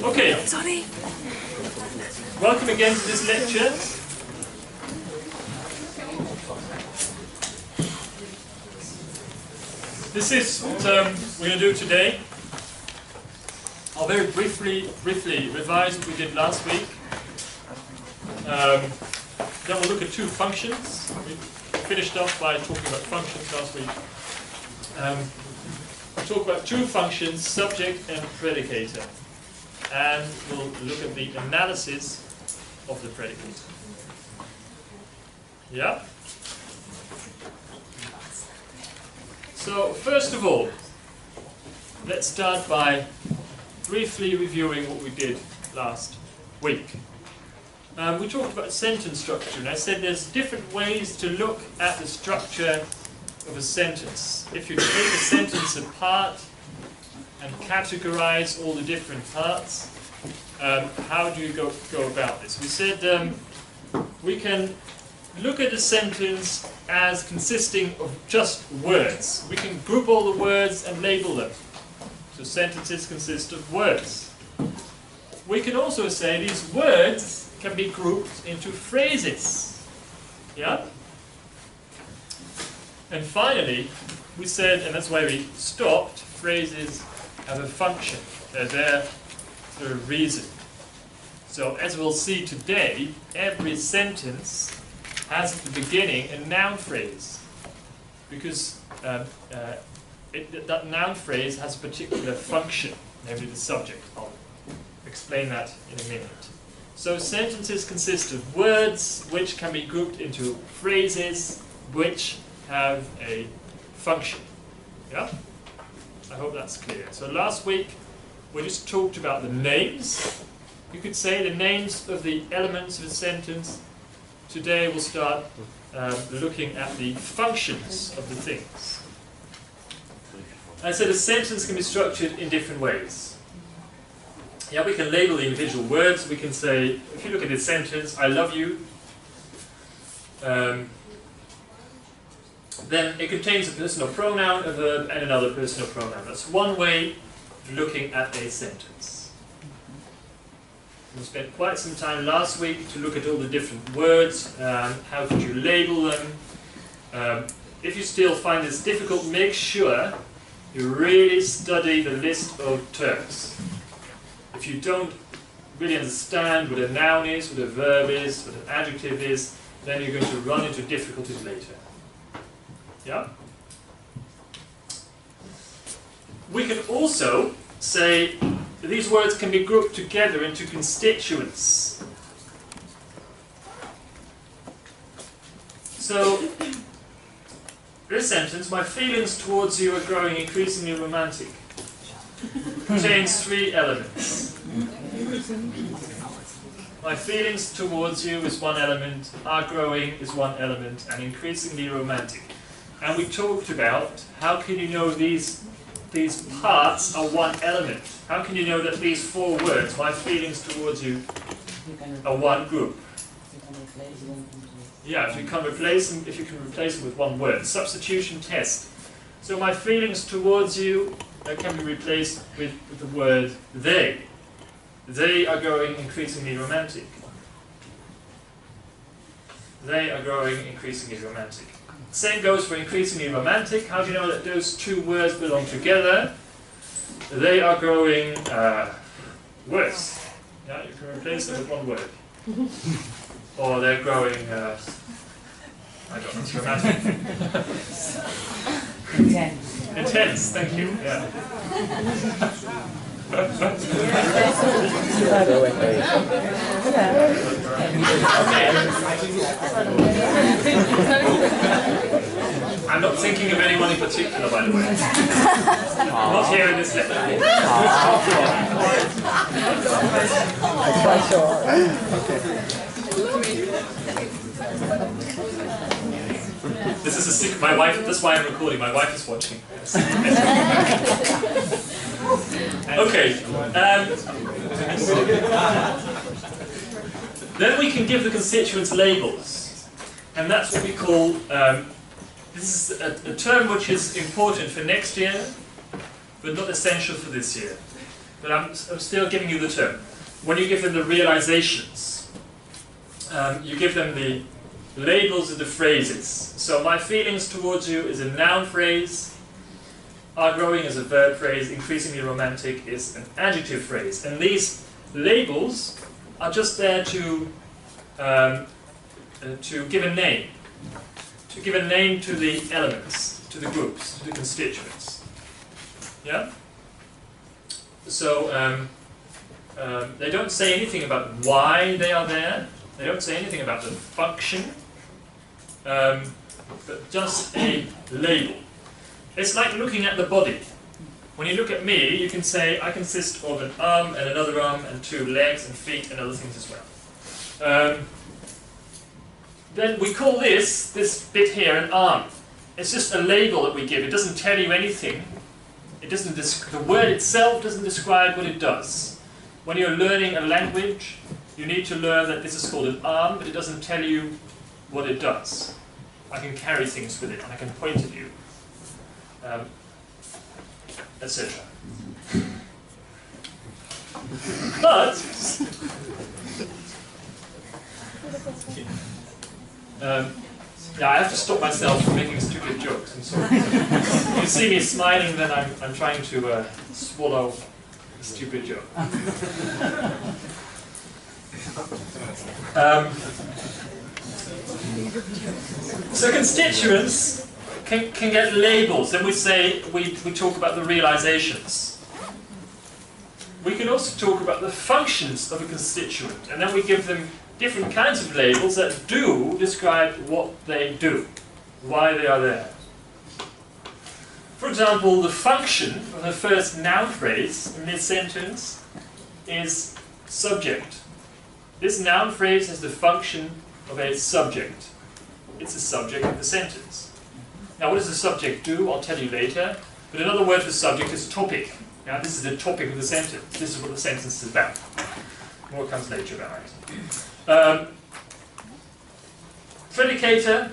Okay. Sorry. Welcome again to this lecture. This is what we're going to do today. I'll very briefly revise what we did last week. Then we'll look at two functions. We finished off by talking about functions last week. We'll talk about two functions, subject and predicator. And we'll look at the analysis of the predicator. Yeah? So, first of all, let's start by briefly reviewing what we did last week. We talked about sentence structure, and I said there's different ways to look at the structure of a sentence. If you take a sentence apart and categorize all the different parts, how do you go about this? We said we can look at a sentence as consisting of just words. We can group all the words and label them. So sentences consist of words. We can also say these words can be grouped into phrases. Yeah? And finally, we said, and that's why we stopped, phrases have a function. They're there for a reason. So as we'll see today, every sentence has at the beginning a noun phrase. Because that noun phrase has a particular function, namely the subject. I'll explain that in a minute. So sentences consist of words which can be grouped into phrases which have a function. Yeah? I hope that's clear. So last week we just talked about the names. You could say the names of the elements of a sentence. Today we'll start looking at the functions of the things. I said a sentence can be structured in different ways. Yeah, we can label the individual words. We can say, if you look at this sentence, I love you, then it contains a personal pronoun, a verb, and another personal pronoun. That's one way of looking at a sentence. We spent quite some time last week to look at all the different words. How could you label them? If you still find this difficult, make sure you really study the list of terms. If you don't really understand what a noun is, what a verb is, what an adjective is, then you're going to run into difficulties later. Yeah? We can also say that these words can be grouped together into constituents. So, this sentence, my feelings towards you are growing increasingly romantic, contains three elements. My feelings towards you is one element, are growing is one element, and increasingly romantic. And we talked about how can you know these parts are one element. How can you know that these four words, my feelings towards you, are one group? Yeah, if you can replace them with one word. Substitution test. So my feelings towards you can be replaced with the word they. They are growing increasingly romantic. They are growing increasingly romantic. Same goes for increasingly romantic. How do you know that those two words belong together? They are growing worse. Yeah, you can replace them with one word. Or they're growing, I don't know, romantic. Intense, thank you. Yeah. I'm not thinking of anyone in particular, by the way. I'm not here in this lecture. This is a secret. My wife. That's why I'm recording. My wife is watching. Okay. Then we can give the constituents labels, and that's what we call. This is a term which is important for next year, but not essential for this year. but I'm still giving you the term. When you give them the realizations, you give them the labels of the phrases. So my feelings towards you is a noun phrase, are growing is a verb phrase, increasingly romantic is an adjective phrase. And these labels are just there to give a name. To give a name to the elements, to the groups, to the constituents. Yeah? So they don't say anything about why they are there. They don't say anything about the function. But just a label. It's like looking at the body. When you look at me, you can say, I consist of an arm and another arm and 2 legs and feet and other things as well. Then we call this bit here an arm. It's just a label that we give. It doesn't tell you anything. It doesn't. The word itself doesn't describe what it does. When you're learning a language, you need to learn that this is called an arm, but it doesn't tell you what it does. I can carry things with it, and I can point at you, etc. But yeah, I have to stop myself from making stupid jokes. I'm sorry. If you see me smiling, then I'm trying to swallow a stupid joke. So constituents can get labels. Then we say we talk about the realizations. We can also talk about the functions of a constituent, and then we give them different kinds of labels that do describe what they do, why they are there. For example, the function of the first noun phrase in this sentence is subject. This noun phrase has the function of a subject. It's the subject of the sentence. Now, what does the subject do? I'll tell you later. But another word for subject is topic. Now, this is the topic of the sentence. This is what the sentence is about. More comes later about it. Predicator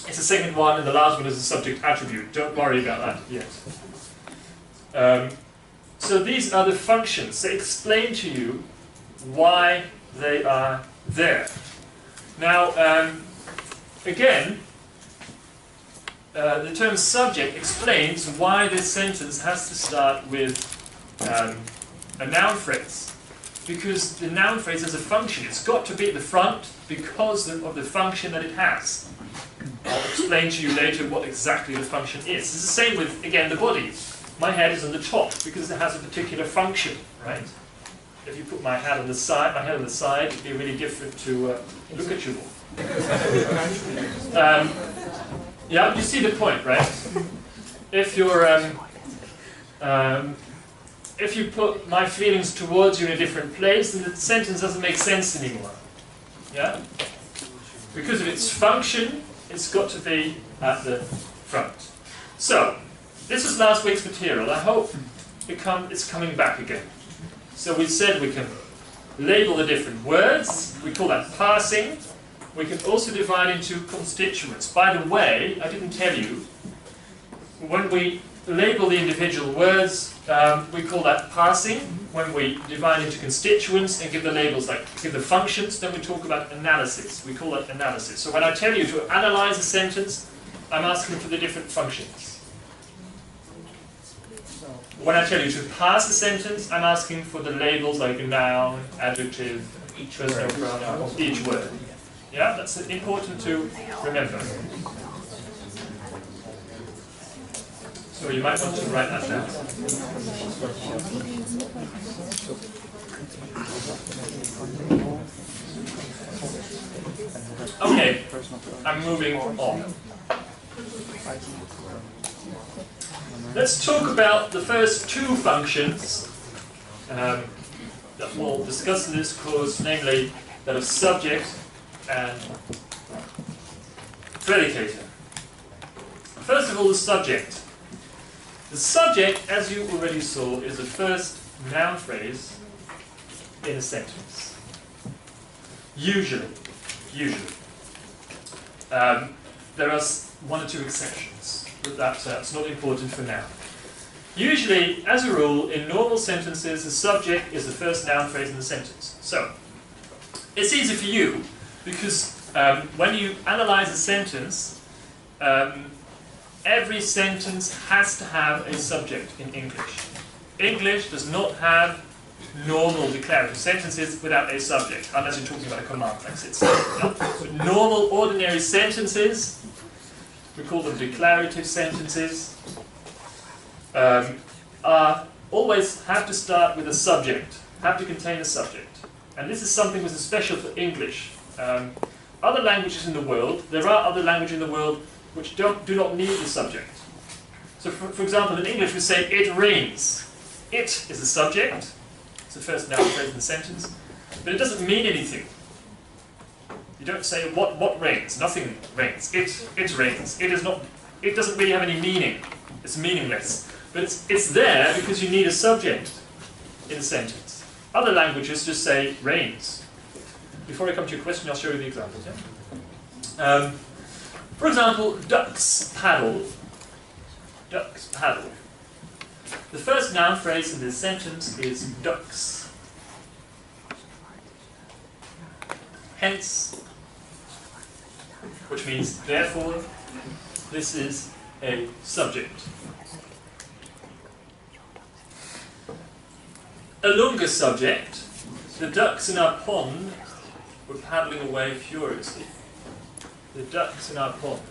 is the second one, and the last one is the subject attribute. Don't worry about that yet. So these are the functions. They explain to you why they are there. Now, again, the term subject explains why this sentence has to start with a noun phrase. Because the noun phrase has a function. It's got to be at the front because of the function that it has. I'll explain to you later what exactly the function is. It's the same with, again, the body. My head is on the top because it has a particular function, right? If you put my head on the side, it'd be really different to look at you all. Yeah, you see the point, right? If you're if you put my feelings towards you in a different place, then the sentence doesn't make sense anymore. Yeah? Because of its function, it's got to be at the front. So, this was last week's material. I hope it's coming back again. So we said we can label the different words. We call that parsing. We can also divide into constituents. By the way, I didn't tell you, when we label the individual words, we call that parsing. When we divide into constituents and give the labels, like give the functions, then we talk about analysis. We call that analysis. So when I tell you to analyze a sentence, I'm asking for the different functions. When I tell you to parse a sentence, I'm asking for the labels like a noun, adjective, personal pronoun, of each word. Yeah, that's important to remember. So you might want to write that down. Okay, I'm moving on. Let's talk about the first 2 functions that we'll discuss in this course, namely that of subject and predicator. First of all, the subject. The subject, as you already saw, is the first noun phrase in a sentence. Usually. There are 1 or 2 exceptions, but that's not important for now. Usually, as a rule, in normal sentences, the subject is the first noun phrase in the sentence. So, it's easy for you, because when you analyze a sentence, every sentence has to have a subject in English. English does not have normal declarative sentences without a subject, unless you're talking about a command like itself. But normal, ordinary sentences, we call them declarative sentences, always have to start with a subject, have to contain a subject. And this is something which is special for English. Other languages in the world, there are other languages in the world which do not need the subject. So for example, in English we say, it rains. It is the subject, it's the first noun phrase in the sentence, but it doesn't mean anything. You don't say, what rains? Nothing rains. It rains. It doesn't really have any meaning. It's meaningless. But it's there because you need a subject in a sentence. Other languages just say, rains. Before I come to your question, I'll show you the examples. Yeah? For example, ducks paddle. Ducks paddle. The first noun phrase in this sentence is ducks. Hence, which means therefore, this is a subject. A longer subject, the ducks in our pond were paddling away furiously. The ducks in our pond.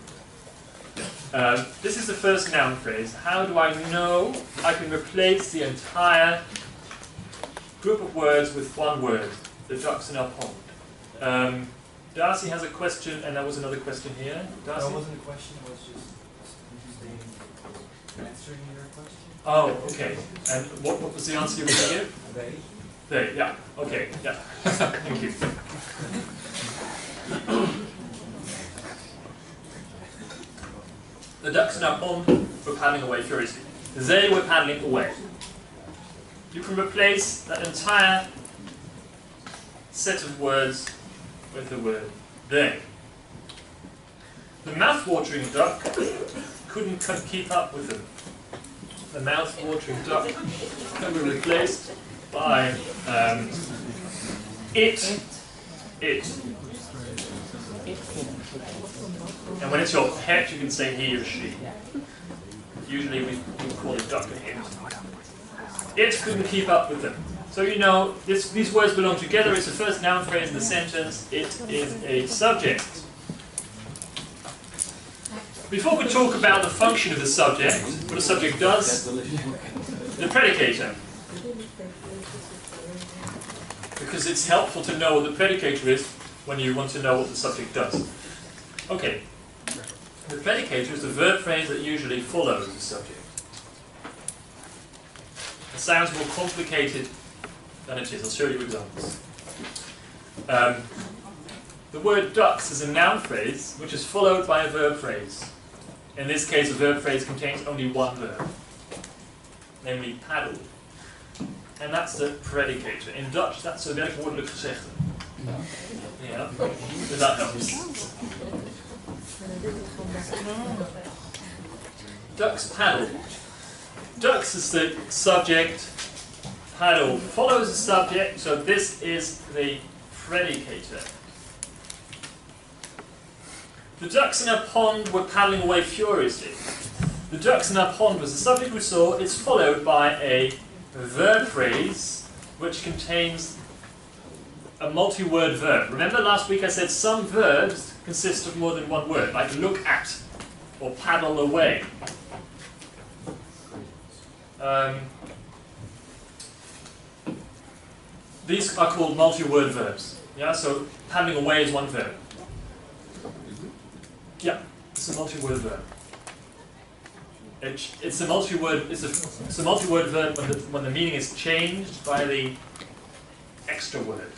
This is the first noun phrase. How do I know I can replace the entire group of words with one word? The ducks in our pond. Darcy has a question, and there was another question here. Darcy? That wasn't a question, it was just answering your question. Oh, okay. And what was the answer you were going to give? They. They, yeah. Okay, yeah. Thank you. The ducks in our pond were paddling away furiously. They were paddling away. You can replace that entire set of words with the word they. The mouth-watering duck couldn't keep up with them. The mouth-watering duck can be replaced by it. And when it's your pet, you can say he or she. Usually we call a duck a it. It couldn't keep up with them. So you know, these words belong together. It's the first noun phrase in the sentence. It is a subject. Before we talk about the function of the subject, what the subject does, the predicator. Because it's helpful to know what the predicator is when you want to know what the subject does. Okay. The predicator is the verb phrase that usually follows the subject. It sounds more complicated than it is. I'll show you examples. The word ducks is a noun phrase which is followed by a verb phrase. In this case, a verb phrase contains only one verb, namely paddle. And that's the predicator. In Dutch, that's een werkwoordelijk gezegde. Yeah, so that helps. Ducks paddle. Ducks is the subject, paddle follows the subject, so this is the predicator. The ducks in our pond were paddling away furiously. The ducks in our pond was the subject we saw. It's followed by a verb phrase which contains a multi-word verb. Remember last week I said some verbs consist of more than one word, like look at or paddle away. These are called multi-word verbs. Yeah, so paddling away is one verb. Yeah, it's a multi-word verb. It's a multi-word. It's a multi-word verb when the meaning is changed by the extra word.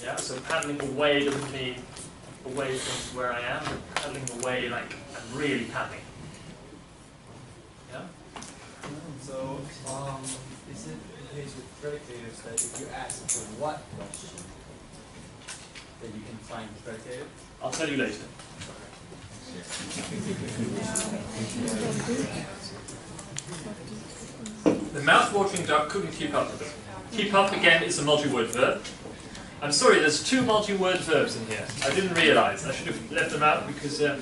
Yeah, so paddling away doesn't mean away from where I am, but paddling away like I'm really paddling. Yeah. So, is it the case with predicators that if you ask the what question, that you can find the predicator? I'll tell you later. The mouth-watering duck couldn't keep up with them. Keep up, again, is a multi-word verb. I'm sorry, there's 2 multi-word verbs in here. I didn't realize. I should have left them out because it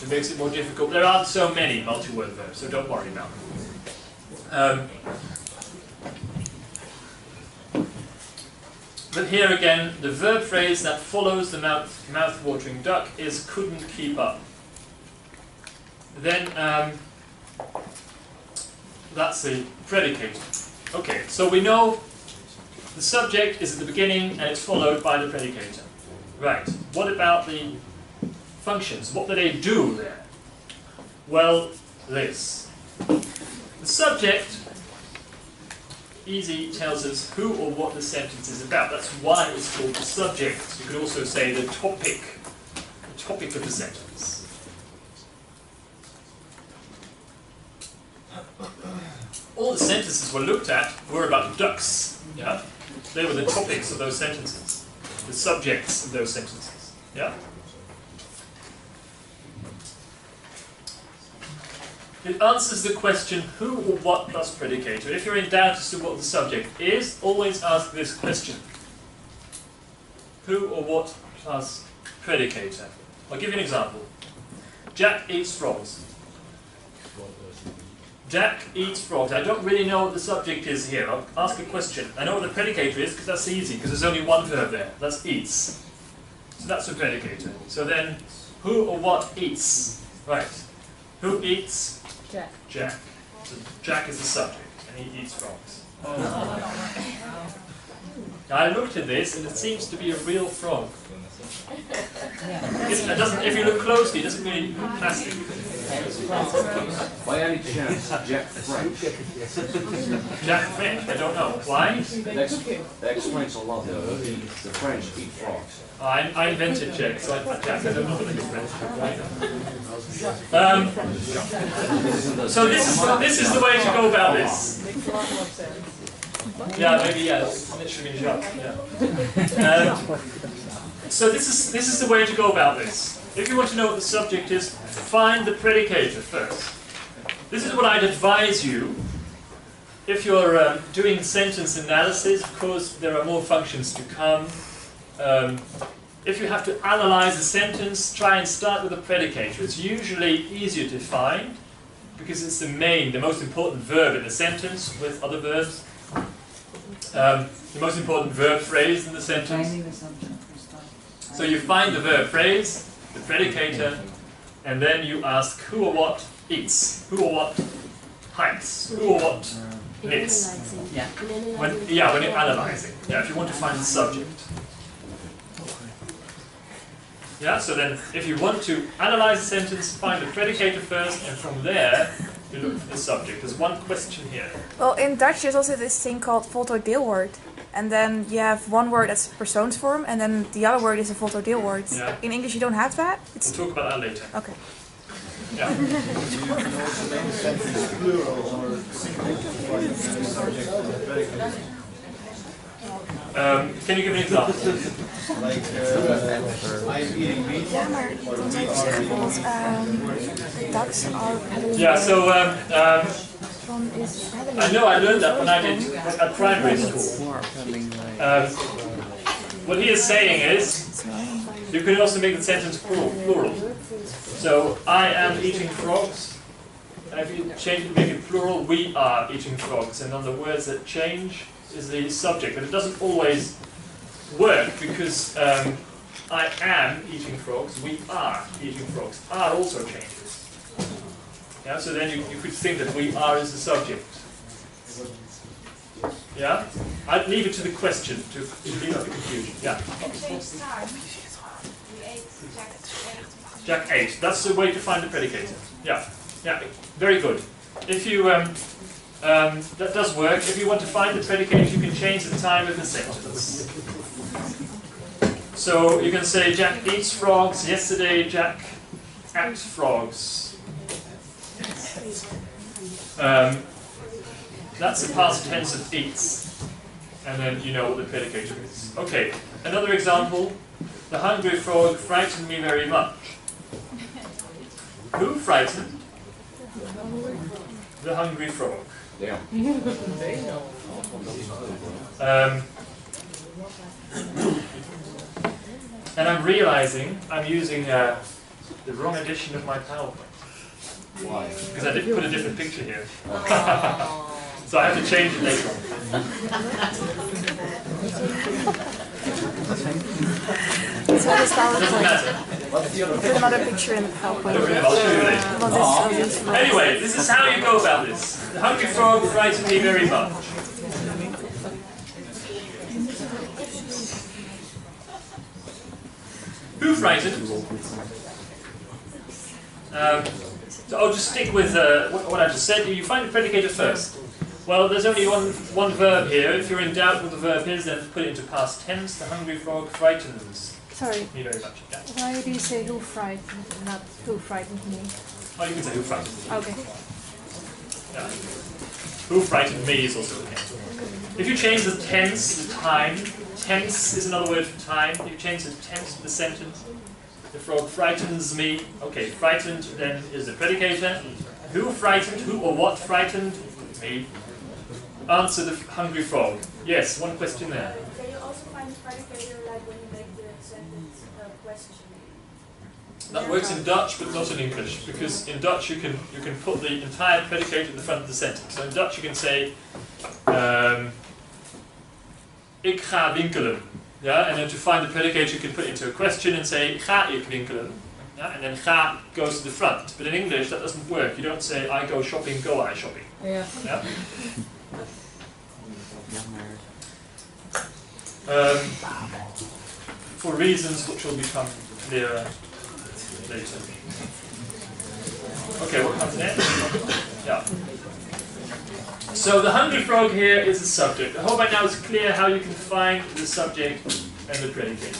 makes it more difficult. There aren't so many multi-word verbs, so don't worry about them. But here again, the verb phrase that follows the mouth-watering duck is couldn't keep up. Then that's the predicate. Okay, so we know the subject is at the beginning and it's followed by the predicator. Right, what about the functions? What do they do there? Well, this. The subject, easy, tells us who or what the sentence is about. That's why it's called the subject. You could also say the topic of the sentence. All the sentences we looked at were about ducks. Yeah? They were the topics of those sentences, the subjects of those sentences. Yeah? It answers the question who or what plus predicator. If you're in doubt as to what the subject is, always ask this question. Who or what plus predicator? I'll give you an example. Jack eats frogs. Jack eats frogs. I don't really know what the subject is here. I'll ask a question. I know what the predicator is because that's easy, because there's only one verb there. That's eats. So that's the predicator. So then, who or what eats? Right. Who eats? Jack. Jack. So Jack is the subject, and he eats frogs. I looked at this, and it seems to be a real frog. It doesn't, if you look closely, it doesn't really look plastic. By any chance, Jack French? Jack French, I don't know. Why? That explains a lot. The French eat frogs. I invented Jack, so I don't know what the French. So this is the way to go about this. Yeah, maybe literally Jacques. Yeah. So this is the way to go about this. If you want to know what the subject is, find the predicator first. This is what I'd advise you if you're doing sentence analysis. Of course, there are more functions to come. If you have to analyze a sentence, try and start with a predicator. It's usually easier to find because it's the most important verb in the sentence with other verbs. The most important verb phrase in the sentence. So you find the verb phrase, the predicator, and then you ask who or what eats, who or what hikes, who or what knits. When you're analyzing. Yeah, if you want to find the subject. Yeah, so then if you want to analyze a sentence, find the predicator first, and from there you look for the subject. There's one question here. Well, in Dutch there's also this thing called voltooideelwoord. And then you have one word that's persoonsvorm, and then the other word is a voltooideelwoord. Yeah. In English you don't have that? We'll talk about that later. Okay. Yeah. Can you give me an example? I'm eating meat. Ja, maar dan zou ik zeggen bijvoorbeeld ducks are heavily Yeah, so one is heavily I know I learned that when I did at primary school. What he is saying is, you can also make the sentence plural. So, I am eating frogs. And if you change it, make it plural, we are eating frogs. And then the words that change is the subject. But it doesn't always work because I am eating frogs, we are eating frogs. Are also changes. Yeah, so then you could think that we are is the subject. Yeah? I'd leave it to the question to leave out the confusion. Yeah? Jack ate. That's the way to find the predicator. Yeah. Yeah. Very good. If you that does work. If you want to find the predicator, you can change the time of the sentence. So you can say Jack eats frogs. Yesterday Jack ate frogs. That's the past tense of eats. And then you know what the predicator is. Okay, another example. The hungry frog frightened me very much. Who frightened? The hungry frog. Damn. And I'm realizing I'm using the wrong edition of my PowerPoint. Why? Because I did put a different picture here. So I have to change it later on. So this Doesn't PowerPoint. matter. What's the other Put another picture in the PowerPoint. I don't remember, I'll show you later. Well, this is so useful. Anyway, this is how you go about this. The hungry frog frightened me very much. Who frightened? So I'll just stick with what I just said. You find the predicator first. Well, there's only one verb here. If you're in doubt what the verb is, then put it into past tense. The hungry frog frightens Sorry, me very much. Yeah. why do you say who frightened, not who frightened me? Oh, you can say who frightened me. Okay. Yeah. Who frightened me is also okay. If you change the tense, the time, tense is another word for time. If you change the tense to the sentence, the frog frightens me. Okay, frightened then is the predicator. Who frightened, who or what frightened me? Answer the hungry frog. Yes, one question there. Can you also find the predicator like when you make the sentence a question? That works in Dutch but not in English, because in Dutch you can put the entire predicate in the front of the sentence. So in Dutch you can say ik ga winkelen. Yeah, and then to find the predicate you can put it into a question and say ga ik winkelen. Yeah, and then ga goes to the front. But in English that doesn't work. You don't say I go shopping, go I shopping. Yeah. Yeah? For reasons which will become clearer later. Okay, what comes next? Yeah. So the hungry frog here is the subject. I hope by now it's clear how you can find the subject and the predicate.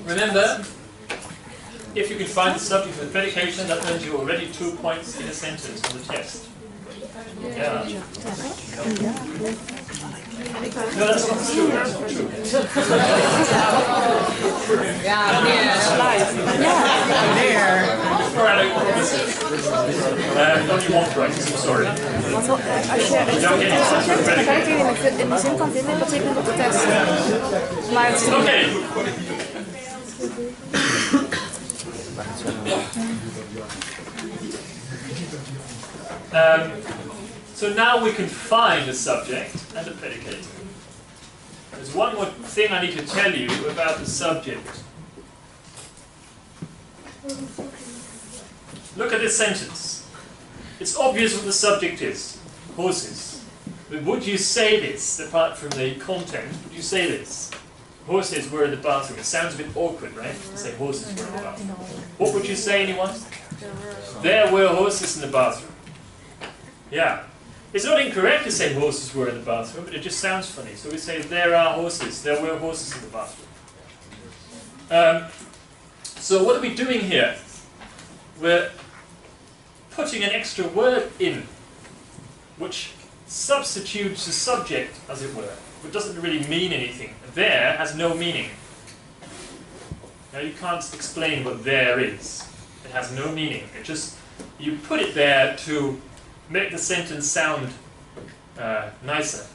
Remember, if you can find the subject and the predication, that means you're already 2 points in a sentence on the test. Yeah. No, that's not true. That's not true. Alright, only one correct, I'm sorry. Want wel, als je het subject en de predicator in de zin kan vinden, betekent dat de test. Maar het is Okay. So now we can find the subject and the predicator. There's one more thing I need to tell you about the subject. Look at this sentence. It's obvious what the subject is. Horses. But would you say this, apart from the content, would you say this? Horses were in the bathroom. It sounds a bit awkward, right? To say horses were in the bathroom. What would you say, anyone? There were horses in the bathroom. Yeah. It's not incorrect to say horses were in the bathroom, but it just sounds funny. So we say there are horses. There were horses in the bathroom. So what are we doing here? We're putting an extra word in, which substitutes the subject, as it were. It doesn't really mean anything. There has no meaning. Now you can't explain what there is. It has no meaning. It just, you put it there to make the sentence sound nicer.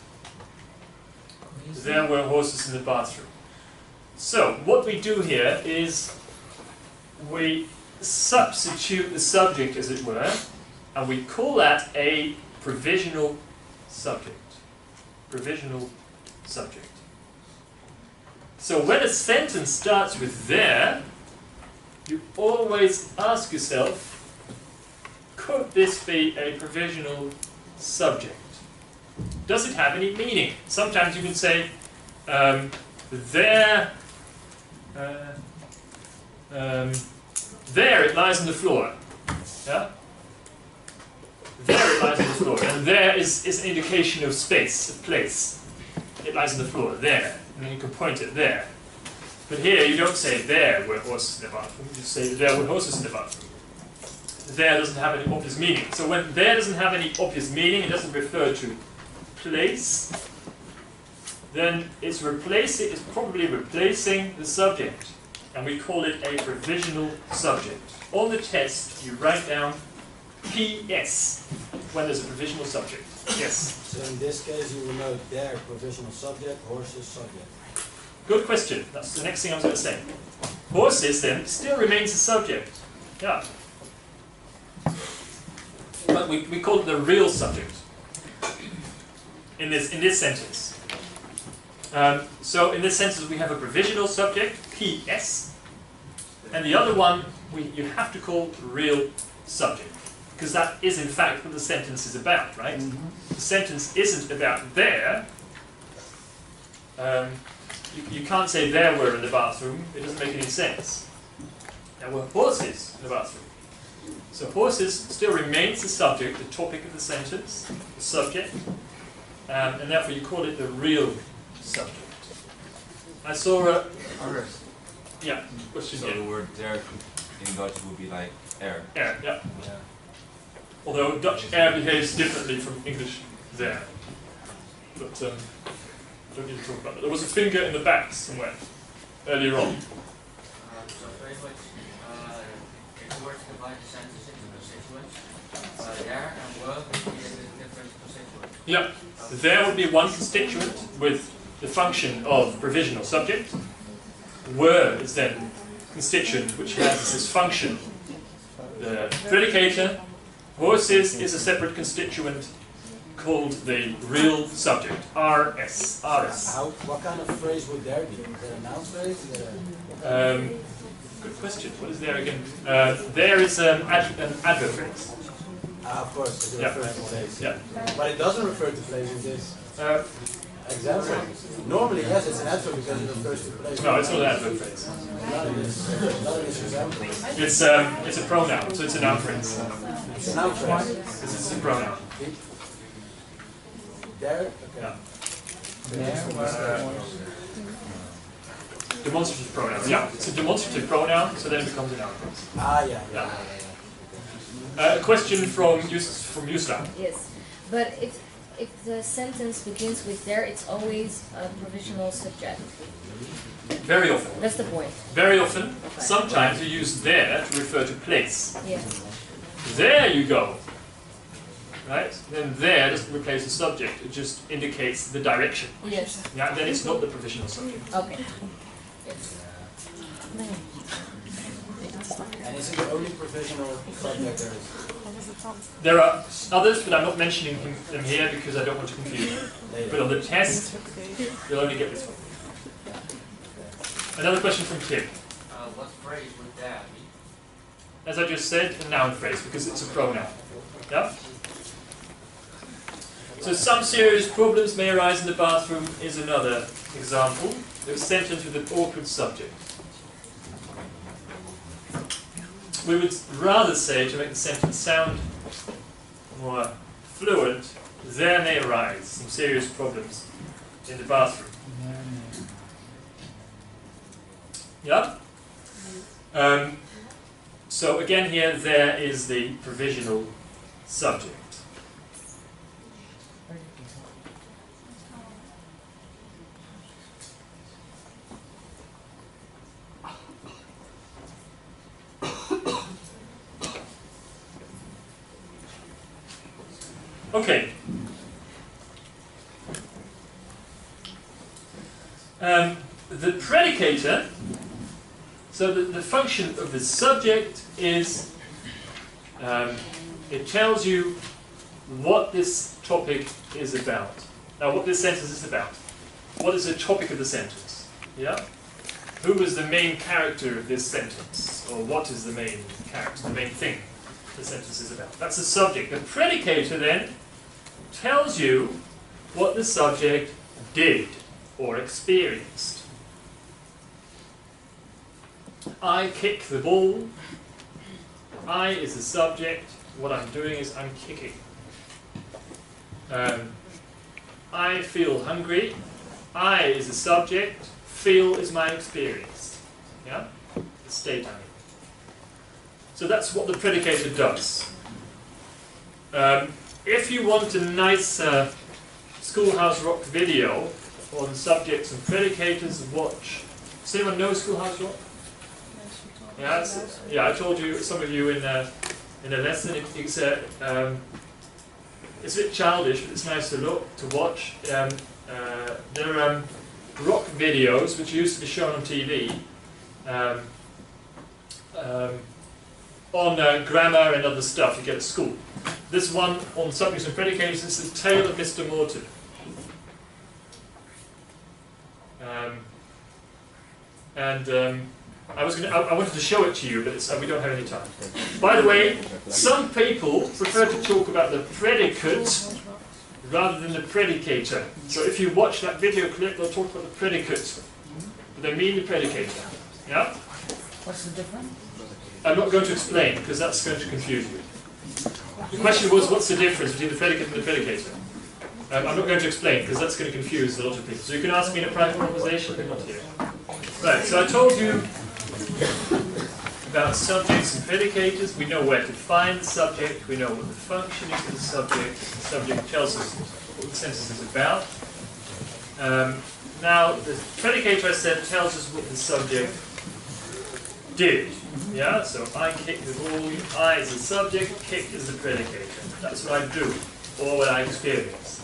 There were horses in the bathroom. So what we do here is we substitute the subject, as it were, and we call that a provisional subject. Provisional subject. So when a sentence starts with there, you always ask yourself, could this be a provisional subject? Does it have any meaning? Sometimes you can say, there it lies on the floor. Yeah? There it lies on the floor. And there is an indication of space, of place. It lies on the floor, there. And then you can point it there. But here you don't say there were horses in the bathroom. You say there were horses in the bathroom. There doesn't have any obvious meaning. So when there doesn't have any obvious meaning, it doesn't refer to place, then it's probably replacing the subject. And we call it a provisional subject. On the test, you write down PS when there's a provisional subject. Yes. So in this case, you will note there provisional subject, horses subject. Good question. That's the next thing I was going to say. Horses then still remains a subject. Yeah. But we call it the real subject in this sentence. So in this sentence we have a provisional subject, PS, and the other one you have to call real subject, because that is in fact what the sentence is about, right? The sentence isn't about there. You can't say there were in the bathroom, it doesn't make any sense. There were horses in the bathroom. So horses still remains the subject, the topic of the sentence, the subject, and therefore you call it the real subject. I saw a... Yeah, question So here. the word there in Dutch would be like air. Air, yeah. Although Dutch air behaves differently from English there. But don't need to talk about that. There was a finger in the back somewhere earlier on. So very much, if you were to divide the sentence into constituents, there and were would be a different constituent. Yeah, there would be one constituent with the function of provisional subject. Were is then constituent which has this function. The predicator. Horses is a separate constituent called the real subject. RS. What kind of phrase would there be? Is there a noun phrase? Is there a... Good question. What is there again? There is an adverb phrase. of course, it Yeah. refers to place. Yeah. But it doesn't refer to place in this Uh, example. Normally, yes, it's an adverb because it refers to place. no, it's not an adverb phrase. Not in this example. It's a pronoun, so it's a noun phrase. It's a noun phrase. This is a pronoun. There? Yeah. Okay. Demonstrative pronouns. Yeah, it's a demonstrative pronoun, so then it becomes a noun phrase. Yeah. A question from Yusla. Yes, but if the sentence begins with there, it's always a provisional subject. Very often. That's the point. Very often. Sometimes you use there to refer to place. Yes. There you go. Right? Then there doesn't replace the subject, it just indicates the direction. Yes. Yeah, and then it's not the provisional subject. Okay. Yes. And is it the only provisional subject there is? There are others, but I'm not mentioning them here because I don't want to confuse you. But on the test, you'll only get this one. Another question from Tim. What phrase would there be? As I just said, a noun phrase because it's a pronoun. Yeah? So some serious problems may arise in the bathroom is another example. A sentence with an awkward subject. We would rather say, to make the sentence sound more fluent, there may arise some serious problems in the bathroom. Yeah? So again here, there is the provisional subject. Okay. The predicator, so the function of the subject is, it tells you what this topic is about. Now what this sentence is about. What is the topic of the sentence? Yeah? Who is the main character of this sentence? Or what is the main character, the main thing the sentence is about? That's the subject. The predicator then tells you what the subject did or experienced. I kick the ball. I is the subject. What I'm doing is I'm kicking. I feel hungry. I is the subject. Feel is my experience. Yeah? The state I'm in. So that's what the predicator does. If you want a nice Schoolhouse Rock video on subjects and predicators, watch. Does anyone know Schoolhouse Rock? Yeah, I told you, some of you in in a lesson. It's a bit childish, but it's nice to watch. There are rock videos which used to be shown on TV on grammar and other stuff you get at school. This one on subjects and predicates. This is Tale of Mr. Morton. I wanted to show it to you, but we don't have any time. By the way, some people prefer to talk about the predicate rather than the predicator. So if you watch that video clip, they'll talk about the predicate, but they mean the predicator. Yeah? What's the difference? I'm not going to explain because that's going to confuse you. The question was, what's the difference between the predicate and the predicator? I'm not going to explain because that's going to confuse a lot of people. So you can ask me in a private conversation, but not here. Right, so I told you about subjects and predicators. We know where to find the subject. We know what the function is of the subject. The subject tells us what the sentence is about. Now, the predicator, I said, tells us what the subject did. Yeah, so I kicked the ball. I is the subject, kick is the predicator. That's what I do, or what I experience.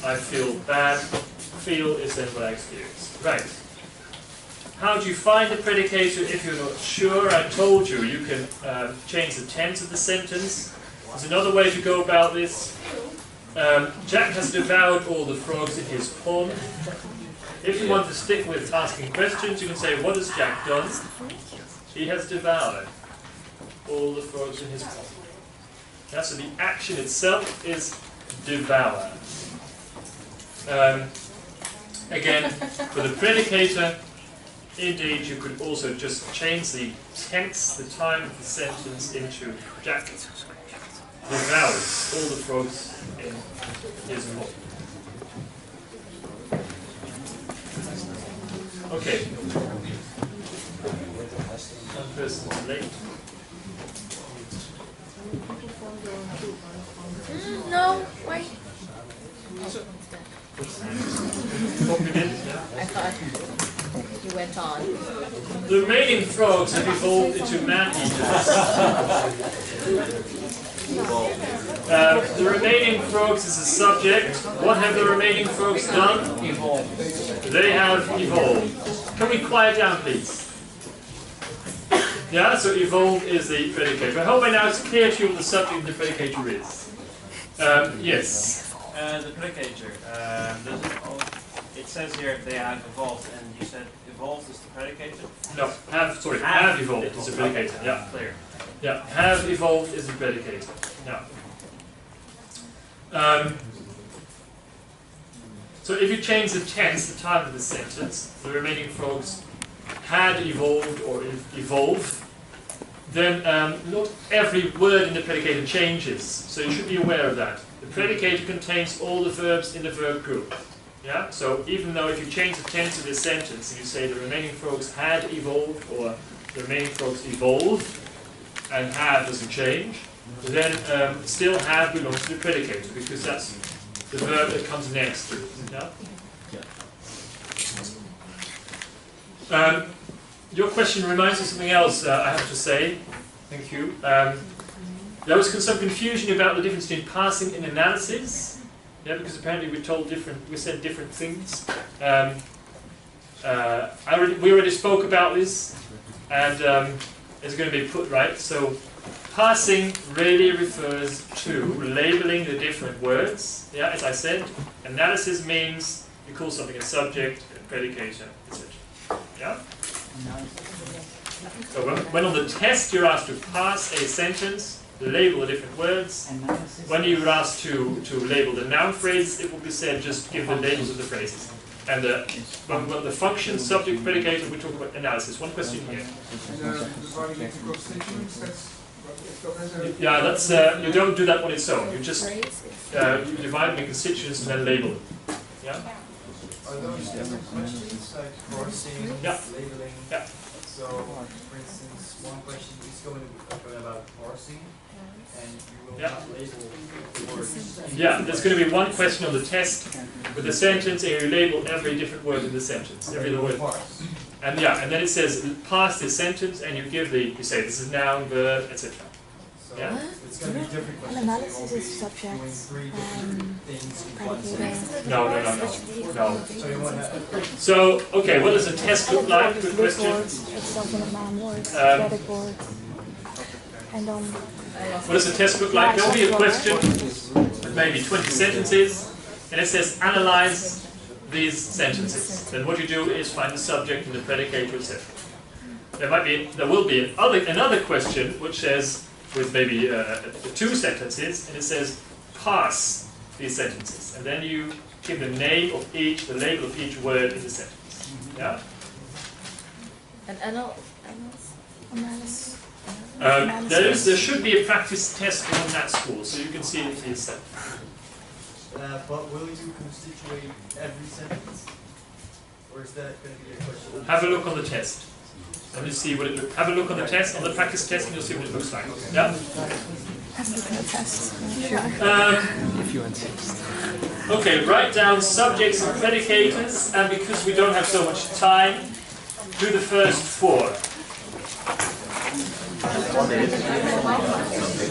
I feel bad. Feel is then what I experience. Right. How do you find the predicator if you're not sure? I told you, you can change the tense of the sentence. There's another way to go about this. Jack has devoured all the frogs in his pond. If you want to stick with asking questions, you can say, what has Jack done? He has devoured all the frogs in his pond. Yeah, so the action itself is devour. Again, for the predicator, indeed, you could also just change the tense, the time of the sentence, into Jack devours all the frogs in his pond. Okay. One person is late. No, wait. Yeah. I thought you went on. The remaining frogs have evolved into man-eaters. The remaining frogs is the subject. What have the remaining frogs done? Evolved. They have evolved. Can we quiet down, please? Yeah, so evolved is the predicator. I hope by now it's clear to you what the subject and the predicator is. Yes. The predicator. It says here they have evolved, and you said evolved is the predicator? No, have evolved is the predicator. Yeah, Clear. yeah, have evolved is the predicator. Yeah. So if you change the tense, the time of the sentence, the remaining frogs had evolved or evolved, then not every word in the predicator changes. So you should be aware of that. The predicator contains all the verbs in the verb group. Yeah? So even though if you change the tense of this sentence and you say the remaining frogs had evolved or the remaining frogs evolved, and have doesn't change, then still have belongs to the predicator because that's the verb that comes next to it. Yeah? Your question reminds me of something else I have to say. Thank you. There was some confusion about the difference between parsing and analysis. Yeah, because apparently we said different things. We already spoke about this, and it's going to be put right. So, parsing really refers to labeling the different words. Yeah, as I said, analysis means you call something a subject, a predicator, etc. Yeah. So when on the test you're asked to parse a sentence, label the different words. When you're asked to label the noun phrase, it will be said just give the labels of the phrases. And when the function, subject, predicator, we talk about analysis. One question here. Yeah, that's you don't do that on its own. You just you divide them in constituents and then label them. Yeah. Are those different questions like parsing, labeling? Yeah. So, for instance, one question is going to be about parsing, and you will not label the words. Yeah, there's going to be one question on the test with a sentence, and you label every different word in the sentence, every word. And then it says parse this sentence, and you say this is noun, verb, etc. So So Yeah. it's going to be different An questions. analysis You is won't subject. be doing three different things in one predicator. sentence. No. So you won't have. So, okay, what does a test look like? Good question. Hetzelfde met naamwoord, werkwoord. En dan What does a test look like? There will be a question with maybe 20 sentences, and it says analyze these sentences. Then what you do is find the subject and the predicate, etc. There will be another question which says, with maybe 2 sentences, and it says pass these sentences, and then you give the name of each, the label of each word in the sentence. Yeah. And analysis. There should be a practice test on that school, so you can see it for yourself. But will you constitute every sentence? Or is that going to be a question? Have a look on the test. Let me see what it looks. Have a look on the test, on the practice test, and you'll see what it looks like. Yeah. Have a look at the test. If you insist. Okay, write down subjects and predicators, and because we don't have so much time, do the first 4.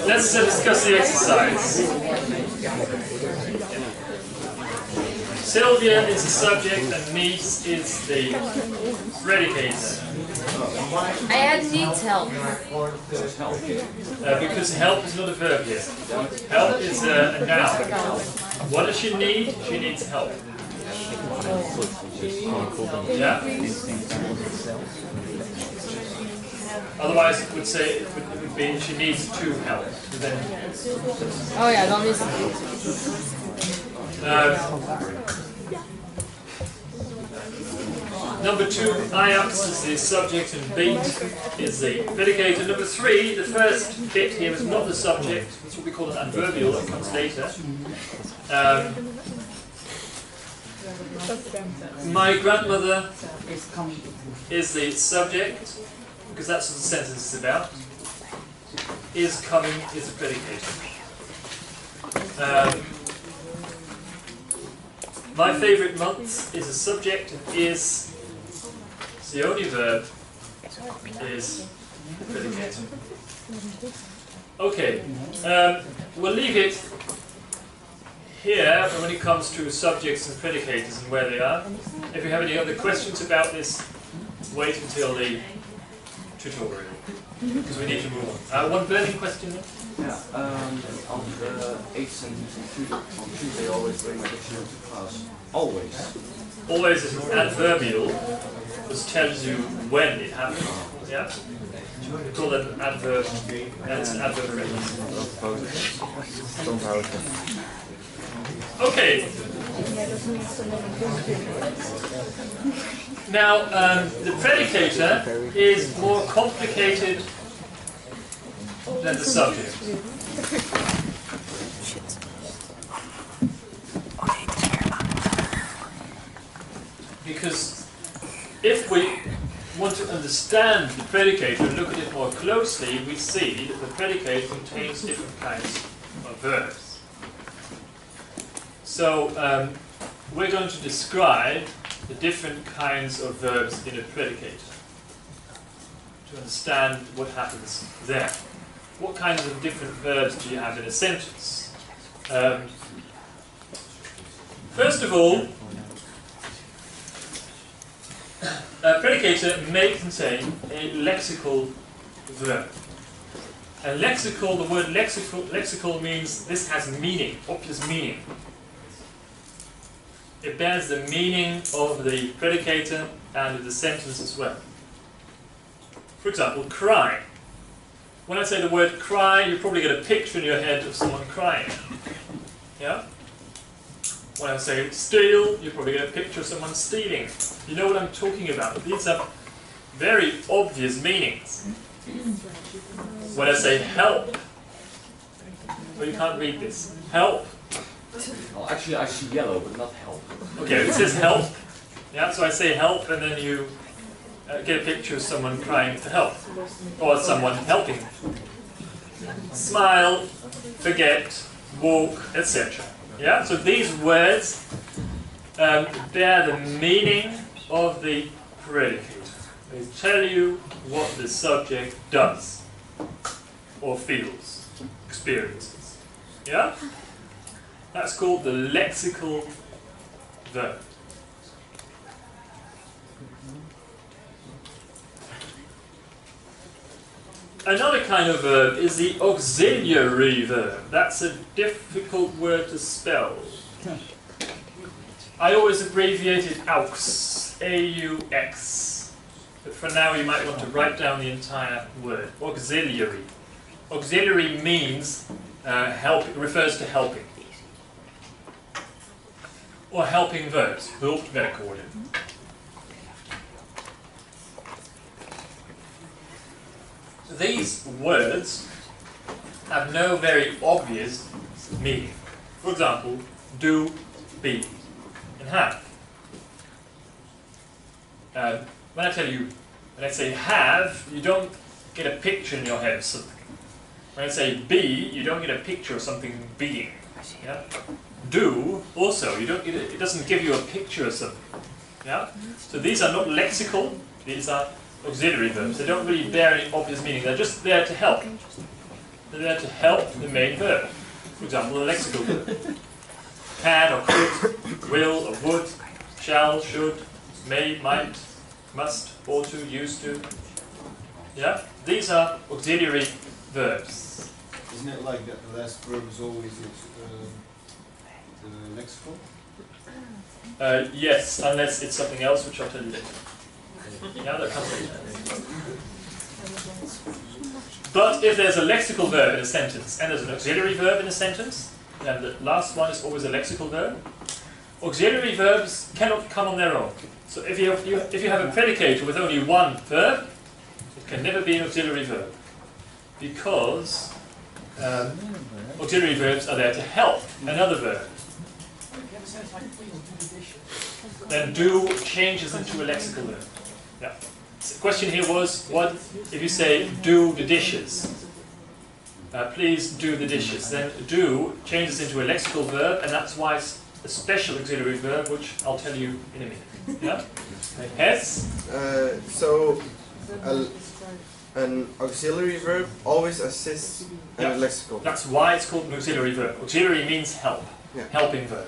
Let's discuss the exercise. Sylvia is the subject and Niece is the predicator. I had needs help. Because help is not a verb here. Help is a noun. What does she need? She needs help. Yeah? Otherwise it would say, it would be she needs to help. Then, Oh ja, dan is het. number 2, Ajax is the subject and beat is the predicator. Number 3, the first bit here is not the subject. It's what we call an adverbial, it comes later. My grandmother is the subject, because that's what the sentence is about. Is coming is the predicator. My favourite month is a subject and is the only verb is the predicator. Okay, we'll leave it here when it comes to subjects and predicators and where they are. If you have any other questions about this, wait until the tutorial, because we need to move on. One burning question then? Yeah, on the 8th and on Tuesday, I always bring my dictionary to class. Always. Always is an adverbial, which tells you when it happened. Yeah? We call that an adverb, and it's an adverb phrase. Okay. Now, the predicator is more complicated than the subject. Because if we want to understand the predicator and look at it more closely, we see that the predicator contains different kinds of verbs. So we're going to describe the different kinds of verbs in a predicator to understand what happens there. What kinds of different verbs do you have in a sentence? First of all, a predicator may contain a lexical verb. And lexical, the word lexical means this has meaning, obvious meaning. It bears the meaning of the predicator and of the sentence as well. For example, cry. When I say the word cry, you probably get a picture in your head of someone crying. Yeah? When I say steal, you probably get a picture of someone stealing. You know what I'm talking about. These have very obvious meanings. When I say help, well, you can't read this. Help. Well, actually, I see yellow, but not help. Okay, it says help. Yeah, so I say help, and then you get a picture of someone crying for help, or someone helping. Smile, forget, walk, etc. Yeah, so these words bear the meaning of the predicate. They tell you what the subject does or feels. experiences. Yeah? That's called the lexical verb. Another kind of verb is the auxiliary verb. That's a difficult word to spell. I always abbreviate it AUX, A-U-X. But for now you might want to write down the entire word. Auxiliary. Auxiliary means help, refers to helping. Or helping verbs, hulpwerkwoorden. These words have no very obvious meaning. For example, do, be, and have. When I tell you, when I say have, you don't get a picture in your head of something. When I say be, you don't get a picture of something being. Yeah? Do, also, you don't get it doesn't give you a picture of something. Yeah? So these are not lexical, these are auxiliary verbs. They don't really bear any obvious meaning. They're just there to help. They're there to help the main verb. For example, a lexical verb. Can or could, will or would, shall, should, may, might, must, ought to, used to. Yeah? These are auxiliary verbs. Isn't it like that the last verb is always the lexical? Yes, unless it's something else, which I'll tell you later. Yeah, that comes later. But if there's a lexical verb in a sentence and there's an auxiliary verb in a sentence, then the last one is always a lexical verb. Auxiliary verbs cannot come on their own. So if you have a predicator with only one verb, it can never be an auxiliary verb, because auxiliary verbs are there to help another verb. Then do changes into a lexical verb. Yeah. So the question here was, what if you say do the dishes? Please do the dishes. Then do changes into a lexical verb, and that's why it's a special auxiliary verb, which I'll tell you in a minute. Yeah? Has? So an auxiliary verb always assists a lexical. That's why it's called an auxiliary verb. Auxiliary means help, Yeah. helping verb.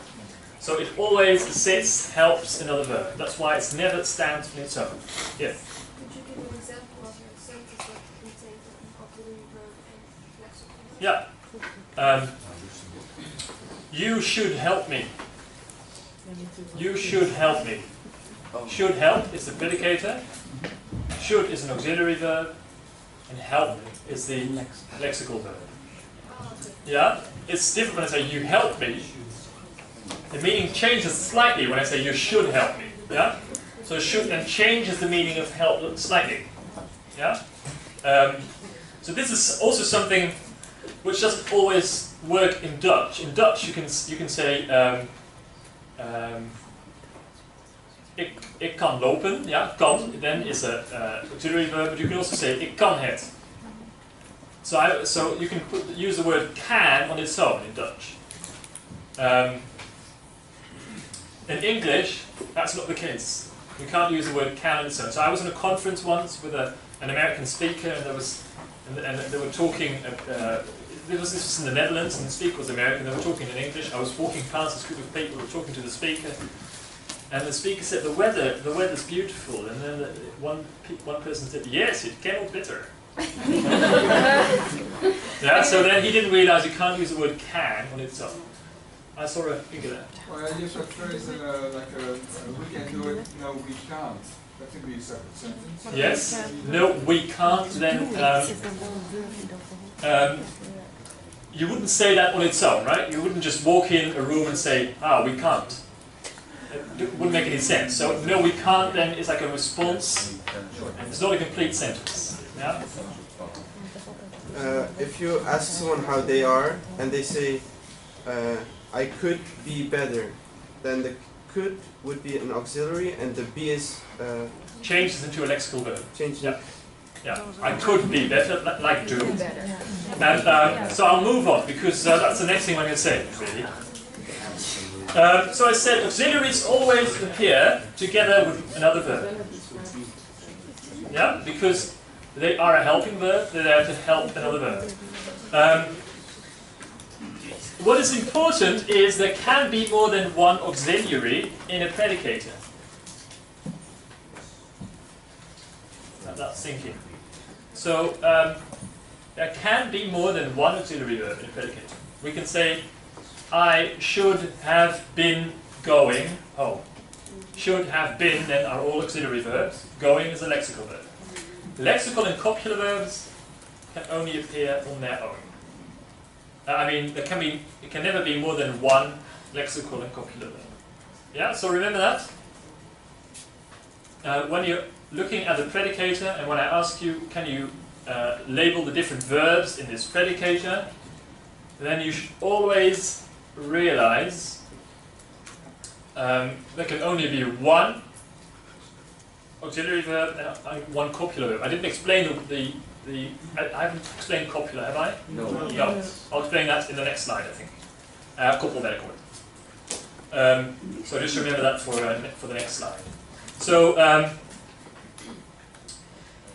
So it always assists, helps another verb. That's why it's never stands on its own. Yes? Could you give an example of a sentence that contains an auxiliary verb and lexical? Yeah. You should help me. You should help me. Should help is the predicator. Should is an auxiliary verb. And help is the lexical verb. Yeah? It's different when I say you help me. The meaning changes slightly when I say you should help me. Yeah? So should then changes the meaning of help slightly. Yeah? So this is also something which doesn't always work in Dutch. In Dutch you can say ik kan lopen. Yeah? Kan then is a auxiliary verb, but you can also say ik kan het. So you can use the word can on its own in Dutch. In English, that's not the case. You can't use the word can on its own. So I was in a conference once with an American speaker, and they were talking. This was in the Netherlands, and the speaker was American. They were talking in English. I was walking past a group of people who were talking to the speaker, and the speaker said, "The weather's beautiful." And then one person said, "Yes, it cannot better." Yeah. So then he didn't realize you can't use the word can on its own. I sort of figured that. Well, I use a phrase we can do it, no we can't. That could be a separate sentence. Yes. No, we can't. Then you wouldn't say that on its own, right? You wouldn't just walk in a room and say, we can't. It wouldn't make any sense. So no, we can't then is like a response. It's not a complete sentence. Yeah. If you ask someone how they are and they say, I could be better, then the could would be an auxiliary and the be is changes into a lexical verb. Change. Yeah. Yeah. I could be better, like do. And so I'll move on because that's the next thing I'm going to say, really. So I said auxiliaries always appear together with another verb. Yeah, because they are a helping verb, they're there to help another verb. what is important is there can be more than one auxiliary in a predicator. That's thinking. So there can be more than one auxiliary verb in a predicator. We can say, I should have been going home. Should have been then are all auxiliary verbs. Going is a lexical verb. Lexical and copular verbs can only appear on their own. I mean, it can never be more than one lexical and copular verb. Yeah, so remember that. When you're looking at the predicator, and when I ask you, can you label the different verbs in this predicator, then you should always realize there can only be one auxiliary verb and one copular verb. I didn't explain I haven't explained copula, have I? No. No. I'll explain that in the next slide, I think. Couple medical. So just remember that for the next slide. So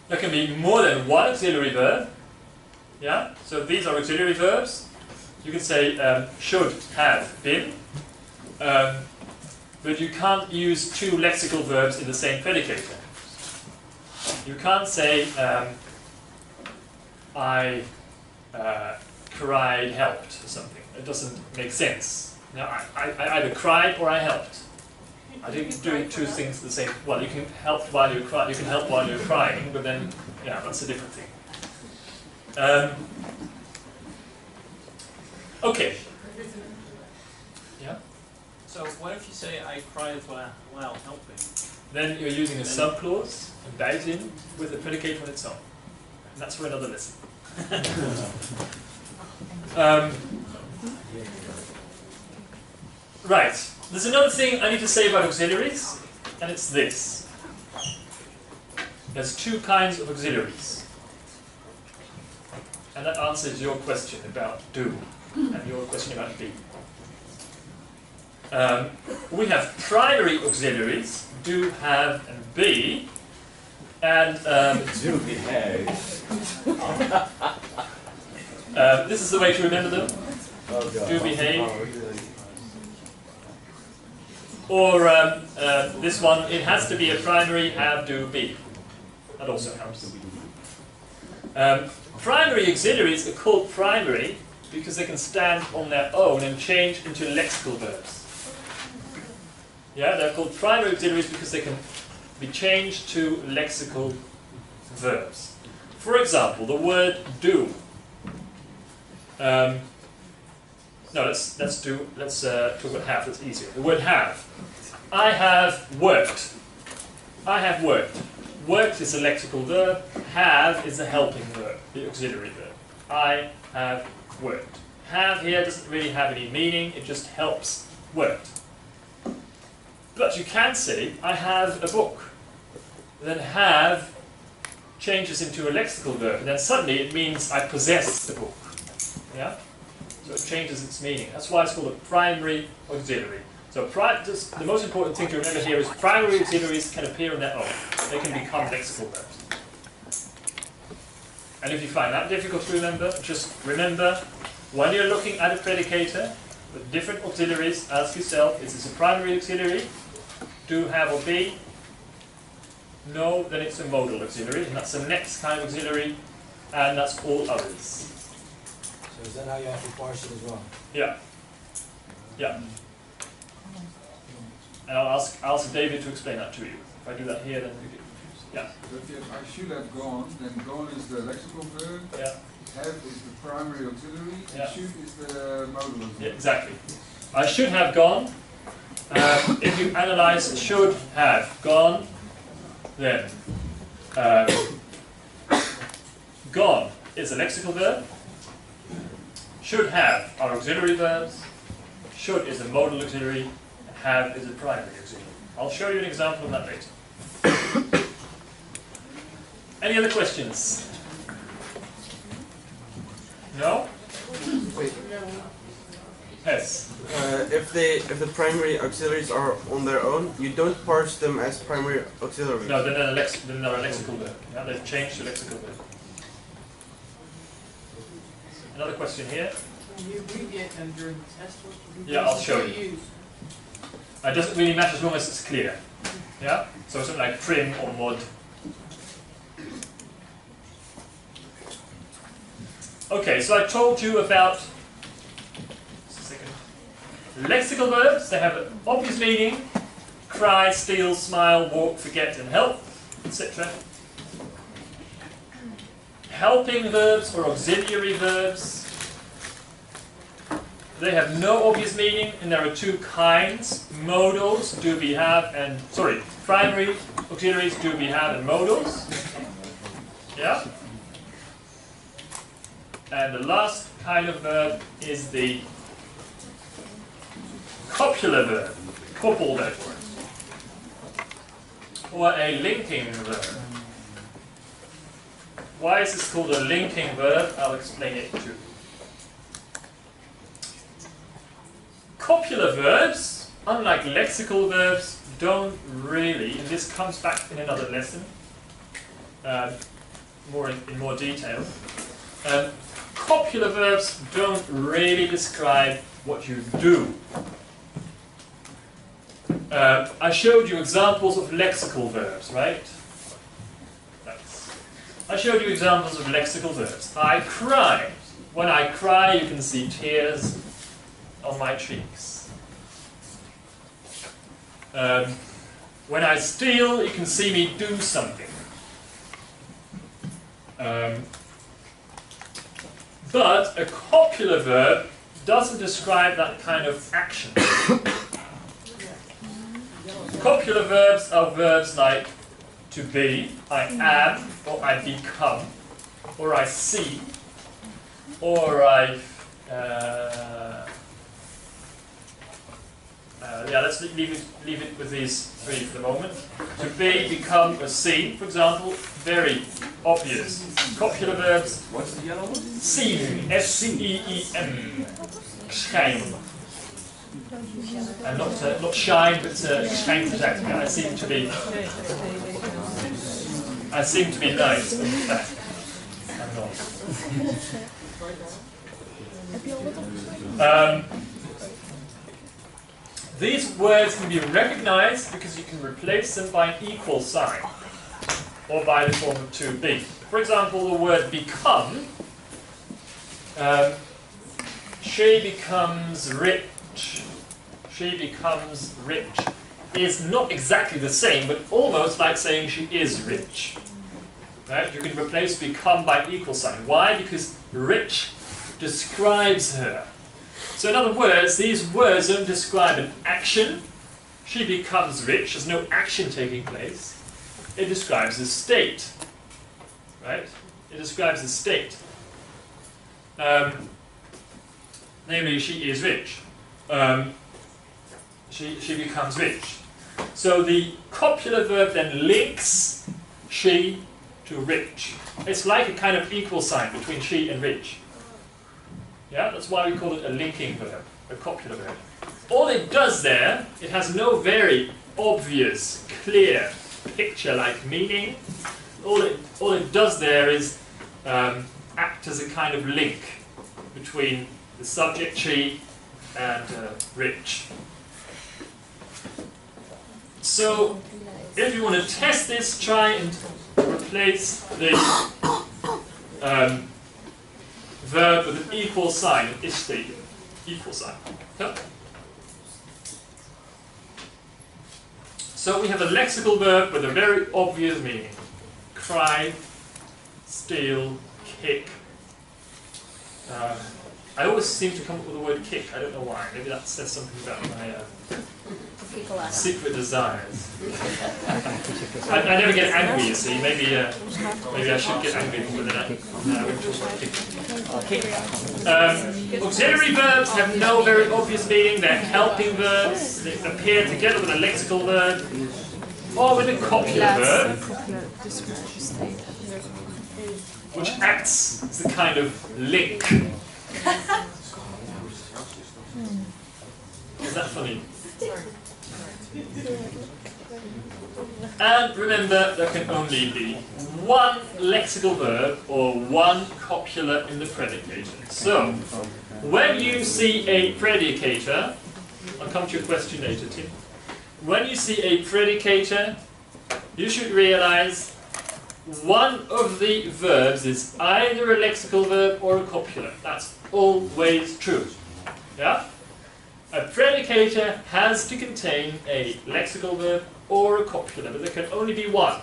there can be more than one auxiliary verb. Yeah. So these are auxiliary verbs. You can say should have been, but you can't use two lexical verbs in the same predicator. You can't say I cried, helped, or something. It doesn't make sense. Now, I either cried or I helped. I didn't do two things the same. Well, you can help while you cry. You can help while you're crying, but then, yeah, that's a different thing. Okay. Yeah. So what if you say I cried while helping? Then you're using a subclause, a bijzin, with a predicate on its own. And that's for another lesson. Right. There's another thing I need to say about auxiliaries, and it's this. There's two kinds of auxiliaries. And that answers your question about do, and your question about be. We have primary auxiliaries, do, have, and be, and Do behave. this is the way to remember them. Oh, God. Do, behave. Or this one, it has to be a primary, have, do, be. That also helps. Primary auxiliaries are called primary because they can stand on their own and change into lexical verbs. Yeah, they're called primary auxiliaries because they can be changed to lexical verbs. For example, the word do. No, let's talk about have. That's easier. The word have. I have worked. I have worked. Worked is a lexical verb. Have is a helping verb, the auxiliary verb. I have worked. Have here doesn't really have any meaning. It just helps worked. But you can say, I have a book. Then have changes into a lexical verb. And then suddenly it means I possess the book. Yeah? So it changes its meaning. That's why it's called a primary auxiliary. So the most important thing to remember here is primary auxiliaries can appear on their own. They can become lexical verbs. And if you find that difficult to remember, just remember, when you're looking at a predicator with different auxiliaries, ask yourself, is this a primary auxiliary? Do, have, or be? No, then it's a modal auxiliary, and that's the next kind of auxiliary, and that's all others. So is that how you have to parse it as well? Yeah. Yeah. And I'll ask David to explain that to you. If I do that here, then you get confused. Yeah. But if I should have gone, then gone is the lexical verb, Yeah. have is the primary auxiliary, Yeah. and should is the modal auxiliary. Yeah, exactly. I should have gone. If you analyze should have gone, then gone is a lexical verb. Should have are auxiliary verbs. Should is a modal auxiliary. And have is a primary auxiliary. I'll show you an example of that later. Any other questions? No? Wait. Yes. If the primary auxiliaries are on their own, you don't parse them as primary auxiliaries. No, then they're a lexical verb. Yeah, they've changed to lexical verb. Another question here. you abbreviate them during the test? Yeah, I'll show you. It doesn't really matter as long as it's clear. Yeah? So something like prim or mod. Okay, so I told you about lexical verbs. They have an obvious meaning: cry, steal, smile, walk, forget, and help, etc. Helping verbs or auxiliary verbs. They have no obvious meaning, and there are two kinds: modals, do, be, have, and primary auxiliaries, do, be, have, and modals. Yeah. And the last kind of verb is the copular verb, couple that word, or a linking verb. Why is this called a linking verb? I'll explain it too. Copular verbs, unlike lexical verbs, don't really, and this comes back in another lesson, in more detail. Copular verbs don't really describe what you do. I showed you examples of lexical verbs, right? I showed you examples of lexical verbs. I cry. When I cry, you can see tears on my cheeks. When I steal, you can see me do something. But a copular verb doesn't describe that kind of action. Copular verbs are verbs like to be, I am, or I become, or I see, or let's leave it with these three for the moment. To be, become, or see, for example, very obvious. Copular verbs. What's the yellow one? Seem, S-E-E-M, schijn. And not shine, but schijn exactly. I seem to be nice, but in fact, I'm not. These words can be recognized because you can replace them by an equal sign, or by the form of to be. For example, the word become, she becomes rich. She becomes rich is not exactly the same, but almost like saying she is rich. Right? You can replace become by equal sign. Why? Because rich describes her. So in other words, these words don't describe an action. She becomes rich. There's no action taking place. It describes a state. Right? It describes a state. Namely, she is rich. She becomes rich. So the copular verb then links she to rich. It's like a kind of equal sign between she and rich. Yeah, that's why we call it a linking verb, a copular verb. All it does there, it has no very obvious, clear, picture-like meaning. All it does there is act as a kind of link between the subject she and rich. So, if you want to test this, try and replace the verb with an equal sign, an ishti, equal sign. Okay? So we have a lexical verb with a very obvious meaning. Cry, steal, kick. I always seem to come up with the word kick, I don't know why. Maybe that says something about my secret desires. I never get angry, you see. Maybe I should get angry more than I auxiliary verbs have no very obvious meaning. They're helping verbs. They appear together with a lexical verb or with a copular verb, which acts as a kind of link. Is that funny? And remember, there can only be one lexical verb or one copular in the predicator. So, When you see a predicator, I'll come to your question later, Tim. When you see a predicator, you should realize one of the verbs is either a lexical verb or a copular. That's always true. Yeah? A predicator has to contain a lexical verb or a copular, but there can only be one.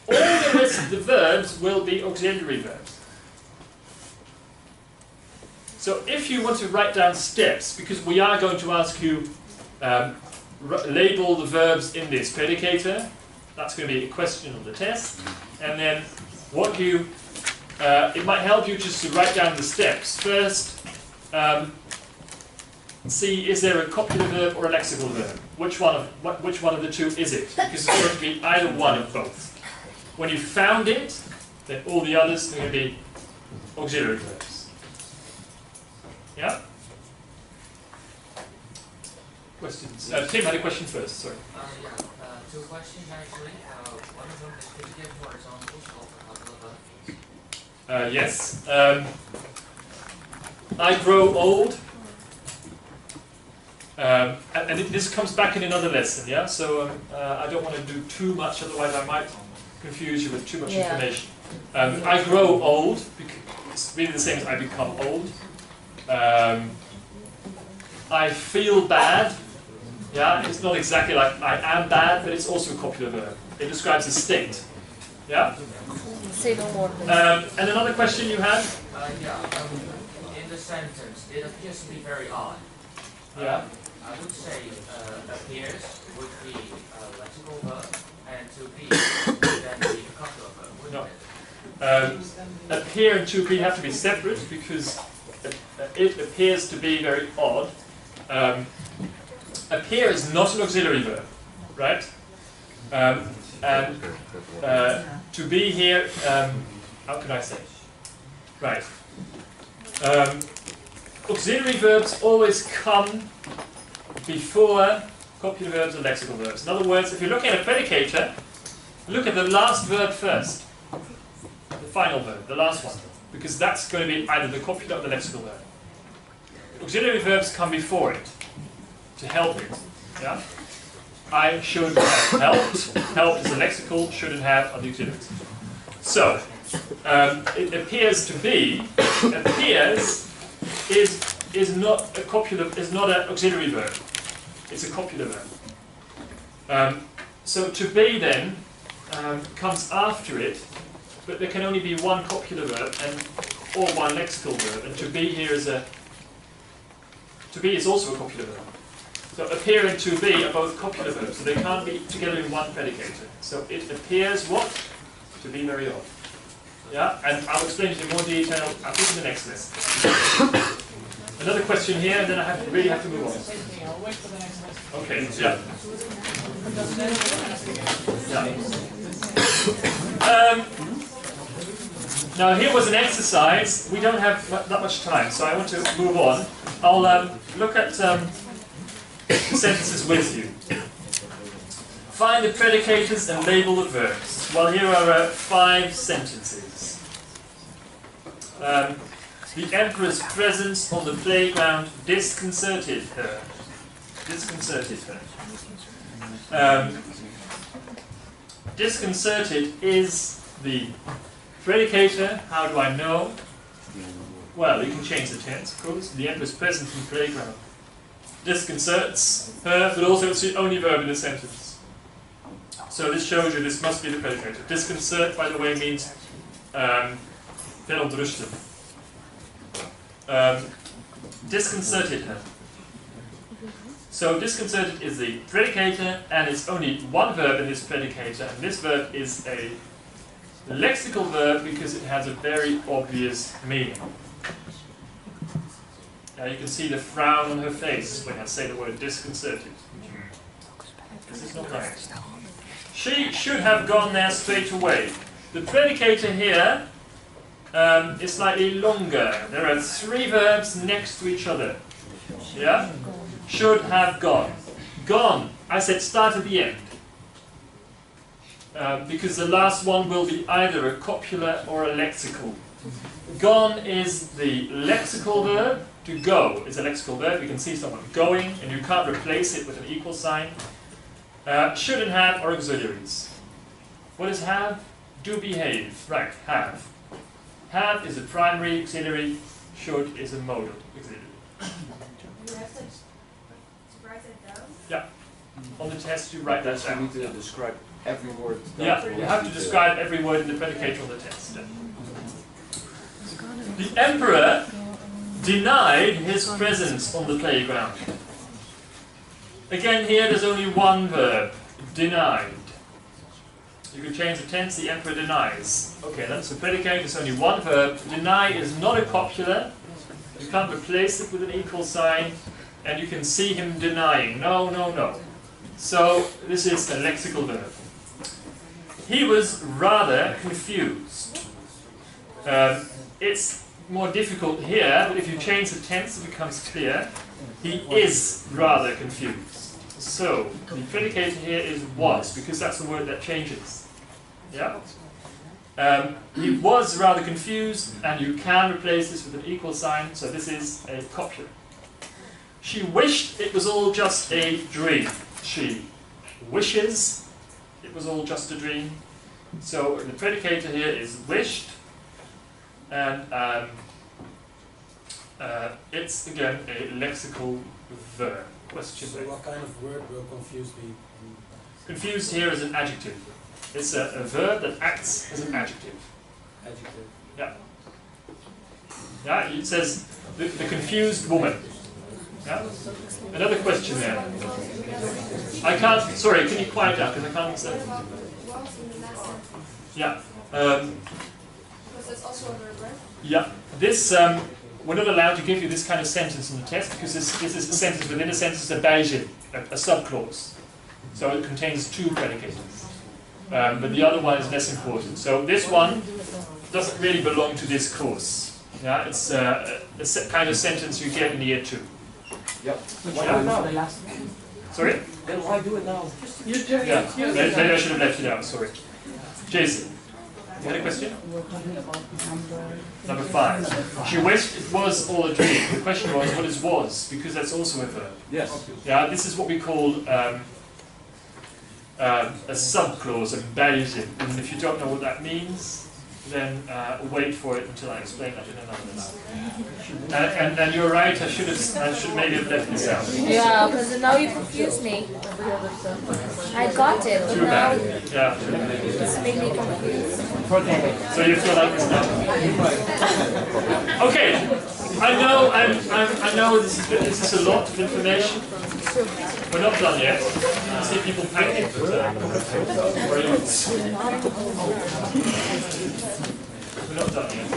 All the rest of the verbs will be auxiliary verbs. So if you want to write down steps, because we are going to ask you label the verbs in this predicator, that's going to be a question on the test, and then what you, it might help you just to write down the steps. First, see, is there a copular verb or a lexical verb? Which one of the two is it? Because it's going to be either one of both. When you found it, then all the others are going to be auxiliary verbs. Yeah? Questions? Tim had a question first, sorry. Yeah, two questions actually. One of them is, could you give more examples of a couple of verbs? Yes. I grow old. And this comes back in another lesson, yeah? So I don't want to do too much, otherwise I might confuse you with too much information. I grow old, because it's really the same as I become old. I feel bad. Yeah, it's not exactly like I am bad, but it's also a copular verb. It describes a state. Yeah? Say no more, please. And another question you had? In the sentence, it appears to be very odd. Yeah. I would say appears would be a lexical verb, and to be would then be a copular verb, wouldn't it? Appear and to be have to be separate because it appears to be very odd. Appear is not an auxiliary verb, right? And to be here, how can I say? Right. Auxiliary verbs always come before copular verbs and lexical verbs. In other words, if you're looking at a predicator, look at the last verb first. The final verb, the last one. Because that's going to be either the copular or the lexical verb. Auxiliary verbs come before it, to help it. Yeah? I should have helped. Help is a lexical, shouldn't have are the auxiliaries. So, it appears to be, appears is not a copular, is not an auxiliary verb. It's a copular verb. So to be then comes after it, but there can only be one copular verb and or one lexical verb. And to be here is to be is also a copular verb. So appear and to be are both copular verbs, so they can't be together in one predicator. So it appears what? To be very odd. Yeah, and I'll explain it in more detail, I think, in the next lesson. Another question here, and then I really have to move on. I'll wait for the next lesson. Okay, yeah. Now here was an exercise. We don't have that much time, so I want to move on. I'll look at sentences with you. Find the predicators and label the verbs. Well, here are 5 sentences. The emperor's presence on the playground disconcerted her. Disconcerted her. Disconcerted is the predicator. How do I know? Well, you can change the tense, of course. The emperor's presence on the playground disconcerts her, but also it's the only verb in the sentence. So this shows you this must be the predicator. Disconcert, by the way, means verontrusten. Disconcerted her. So disconcerted is the predicator, and it's only one verb in this predicator, and this verb is a lexical verb because it has a very obvious meaning. Now you can see the frown on her face when I say the word disconcerted. This is not right. She should have gone there straight away. The predicator here is slightly longer. There are 3 verbs next to each other. Yeah? Should have gone. Gone. I said start at the end. Because the last one will be either a copular or a lexical. Gone is the lexical verb, To go is a lexical verb. You can see someone going, and you can't replace it with an equal sign. Should and have are auxiliaries. What is have? Do, behave. Right, have. Have is a primary auxiliary. Should is a modal auxiliary. You have to write it down. Yeah. On the test, you write that You down. need to describe every word. Yeah, you have to describe every word in the predicator on the test. The emperor denied his presence on the playground. Again, here there's only one verb, denied. You can change the tense, the emperor denies. Okay, that's the predicate, it's only one verb. Deny is not a copula. You can't replace it with an equal sign, and you can see him denying. No, no, no. So, this is a lexical verb. He was rather confused. It's more difficult here, but if you change the tense, it becomes clear. He is rather confused. So, the predicator here is was, because that's the word that changes. Yeah? He was rather confused, and you can replace this with an equal sign, so this is a copula. She wished it was all just a dream. She wishes it was all just a dream. So the predicator here is wished, and it's again a lexical verb. Question. So what kind of word will confuse me? Confused here is an adjective. It's a verb that acts as an adjective. Adjective. Yeah. Yeah, it says the confused woman. Yeah? Another question there. I can't, sorry, can you quiet down because I can't understand. Was in the last sentence. Yeah. Because that's also a verb, right? Yeah. This, we're not allowed to give you this kind of sentence in the test because this is a sentence within a sentence, a Bayesian, a subclause. So it contains two predicators. But the other one is less important. So this one doesn't really belong to this course. Yeah, it's a kind of sentence you get in year 2. Yep. Yeah. Sorry? Then why do it now? Yeah, maybe I should have left it out, sorry. Jason, you had a question? Number 5. She wished it was all a dream. The question was, what is was? Because that's also a verb. Yes. Yeah, this is what we call a subclause, a Bayesian. And if you don't know what that means, then wait for it until I explain that in another lesson. And you're right, I should maybe have left this out. Yeah, because now you confused me. I got it, but Too now bad. Yeah. it's made me confused. So you feel like it's now? Okay. I know this is a lot of information. We're not done yet. I see people packing for We're not done yet.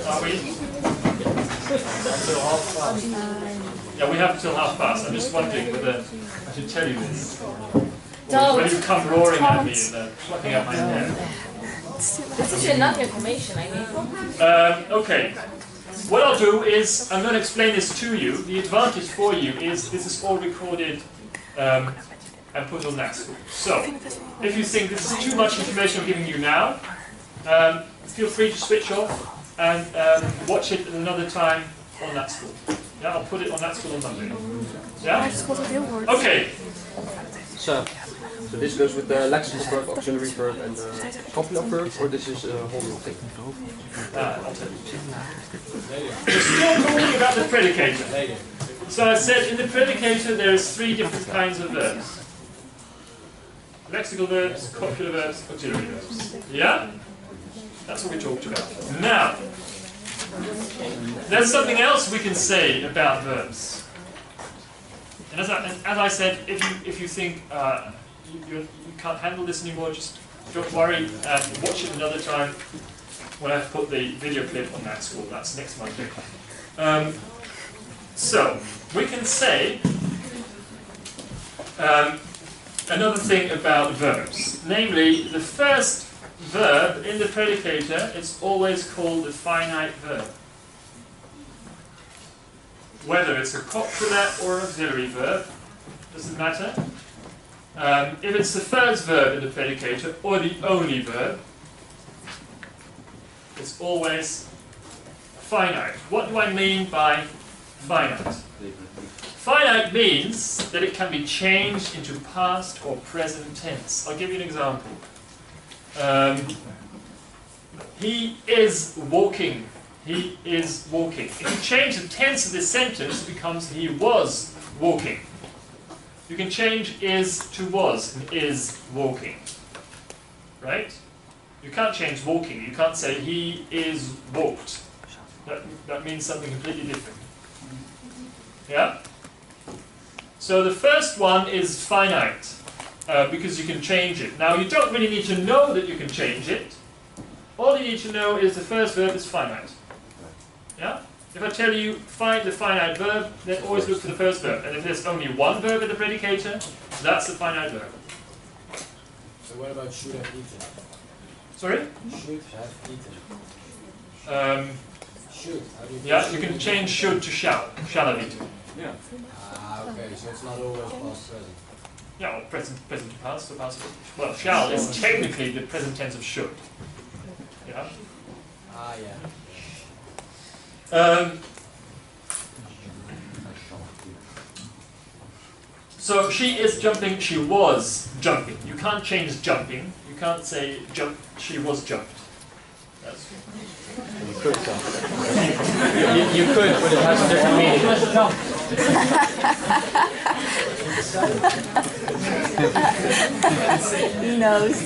Are we? Yeah, we have until past. I'm just wondering whether I should tell you this. Or when you come roaring at me and plucking at my hair. This is enough information, I mean. Okay. What I'll do is, I'm going to explain this to you. The advantage for you is this is all recorded and put on NASCOOL. So, if you think this is too much information I'm giving you now, feel free to switch off and watch it at another time on NASCOOL. Yeah, I'll put it on NASCOOL on Monday. Yeah? Okay. So this goes with the lexical verb, auxiliary verb, and the copula verb, or this is a whole new thing? I'll tell you. We're still talking about the predicator. So I said in the predicator there is 3 different kinds of verbs. Lexical verbs, copular verbs, auxiliary verbs. Yeah? That's what we talked about. Now, there's something else we can say about verbs. And as I said, if you think you can't handle this anymore, just don't worry and watch it another time when I put the video clip on NASCOOL. That's next Monday. So, we can say another thing about verbs. Namely, the first verb in the predicator is always called a finite verb. Whether it's a copula or auxiliary verb, doesn't matter. If it's the first verb in the predicator or the only verb, it's always finite. What do I mean by finite? Finite means that it can be changed into past or present tense. I'll give you an example. He is walking. He is walking. If you change the tense of this sentence, it becomes he was walking. You can change is to was and is walking. Right? You can't change walking. You can't say he is walked. That means something completely different. Yeah? So the first one is finite, because you can change it. Now you don't really need to know that you can change it. All you need to know is the first verb is finite. Yeah? If I tell you find the finite verb, then always look for the first verb. And if there's only one verb in the predicator, that's the finite verb. So what about should have eaten? Sorry? Should have eaten. Should. How do you Yeah, you can change should to shall. Shall have eaten. Yeah. Ah, okay, so it's not always past present. Yeah, or present to past, or past. Well, shall is technically the present tense of should. Yeah. Ah, yeah. So she is jumping, she was jumping. You can't change jumping. You can't say jump, she was jumped. That's You could jump. You could, but it has a different meaning. He knows.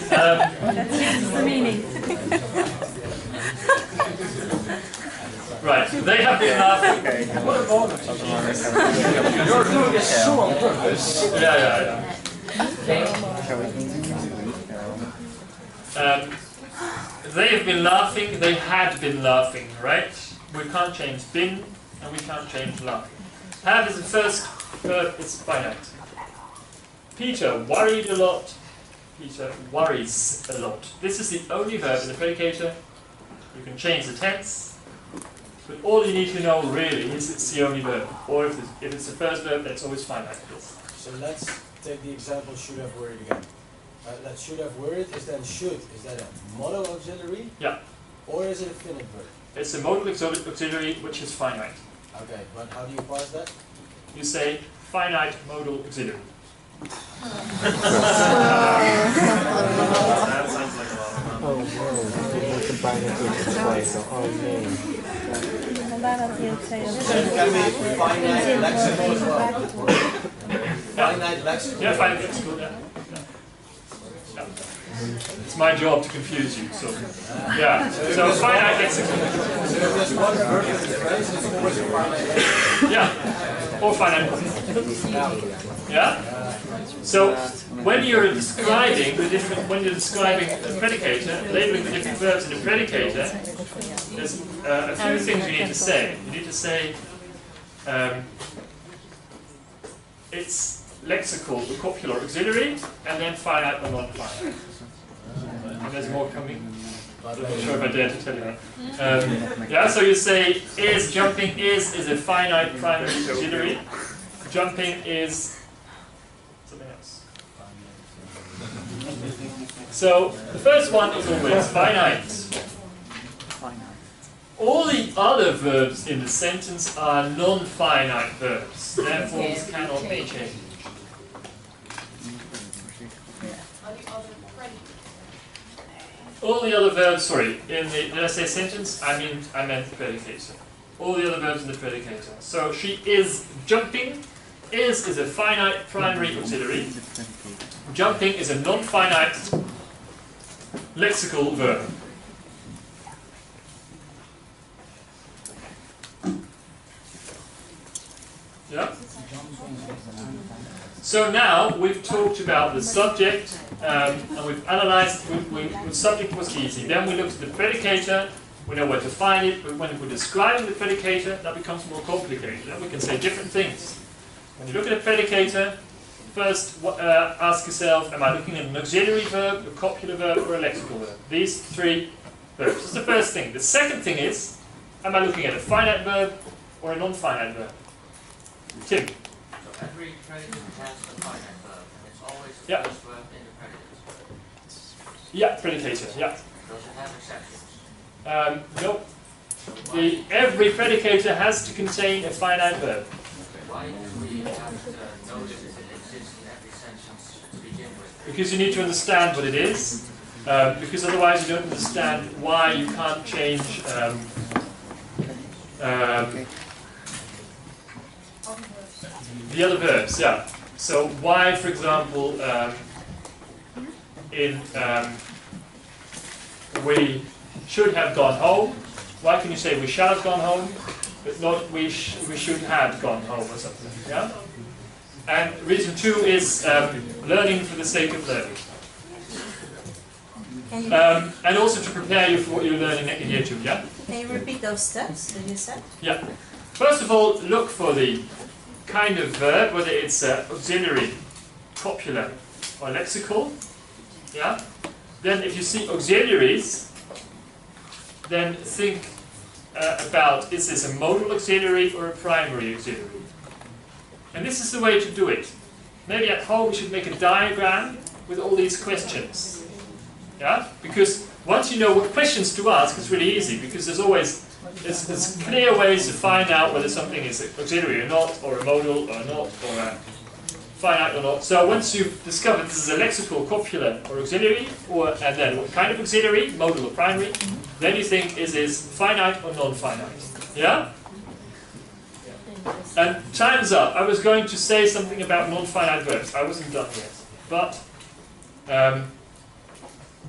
That's the meaning. right, they have been laughing. You're doing it so on purpose. Yeah. They have been laughing, they had been laughing, right? We can't change been, and we can't change laughing. Have is the first verb, it's finite. Peter worried a lot. Peter worries a lot. This is the only verb in the predicator. You can change the tense, but all you need to know really is it's the only verb. Or if it's the first verb, that's always finite. So let's take the example should have worried again. That should have worried is then should. Is that a modal auxiliary? Yeah. Or is it a finite verb? It's a modal auxiliary which is finite. Okay, but how do you parse that? You say finite modal auxiliary. That sounds like a lot of fun. Oh no, we combine it with this way, so oh man. Vandaar dat hij ook zei dat So it can be finite lexical as well. Finite lexical. Yeah, finite lexical, yeah. It's my job to confuse you, so yeah. So finite lexical. So if there's one verb in the phrase, it's always a finite lexical. Yeah. Or finite. Yeah. So when you're describing the different, when you're describing a predicator, labeling the different verbs in the predicator, there's a few things you need to say. You need to say it's lexical, the copular auxiliary, and then finite or non-finite. And there's more coming. I'm not sure if I dare to tell you that. Yeah, so you say is jumping is a finite primary auxiliary. Jumping is something else. So the first one is always finite. All the other verbs in the sentence are non-finite verbs. Their forms cannot be changed. All the other verbs, sorry, in the, did I say sentence? I meant the predicator. All the other verbs in the predicator. So she is jumping. Is a finite primary auxiliary. Jumping is a non-finite lexical verb. Yeah? So now we've talked about the subject and we've analyzed, the subject was easy. Then we looked at the predicator, we know where to find it, but when we're describing the predicator, that becomes more complicated. Then we can say different things. When you look at a predicator, first ask yourself, am I looking at an auxiliary verb, a copular verb, or a lexical verb? These three verbs. That's the first thing. The second thing is, am I looking at a finite verb or a non-finite verb? Tim? So every predicate has a finite verb, and it's always the Yeah. first verb in the predicate? Yeah, predicator, yeah. Does it have exceptions? No. So why, Every predicator has to contain a finite verb. why do we have to notice that it exists in every sentence to begin with? Because you need to understand what it is. Because otherwise you don't understand why you can't change the other verbs, yeah. So why, for example, we should have gone home. Why can you say we shall have gone home, but not we should have gone home or something? Yeah. And reason 2 is learning for the sake of learning. And also to prepare you for what you're learning in year 2. Yeah. Can you repeat those steps that you said? Yeah. First of all, look for the kind of verb, whether it's auxiliary, copular, or lexical. Yeah. Then, if you see auxiliaries, then think about, is this a modal auxiliary or a primary auxiliary? And this is the way to do it. Maybe at home you should make a diagram with all these questions. Yeah? Because once you know what questions to ask, it's really easy, because there's clear ways to find out whether something is auxiliary or not, or a modal or not, or a finite or not. So once you've discovered this is a lexical, copular, or auxiliary, and then what kind of auxiliary, modal or primary, then you think, is this finite or non-finite? Yeah? And time's up. I was going to say something about non-finite verbs. I wasn't done yet. But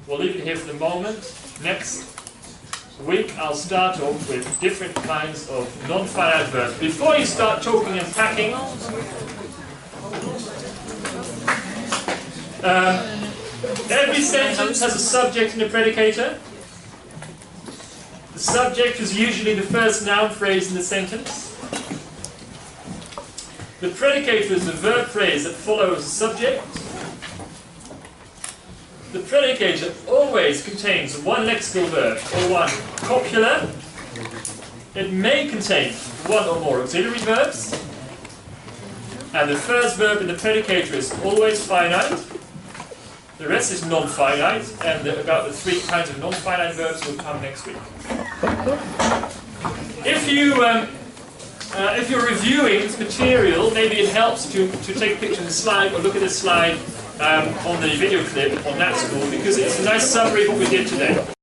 we'll leave it here for the moment. Next week I'll start off with different kinds of non-finite verbs. Before you start talking and packing, every sentence has a subject and a predicator. The subject is usually the first noun phrase in the sentence. The predicator is the verb phrase that follows the subject. The predicator always contains one lexical verb or one copular. It may contain one or more auxiliary verbs. And the first verb in the predicator is always finite. The rest is non-finite, and about the 3 kinds of non-finite verbs will come next week. If you're reviewing this material, maybe it helps to take a picture of the slide or look at the slide on the video clip on that school, because it's a nice summary of what we did today.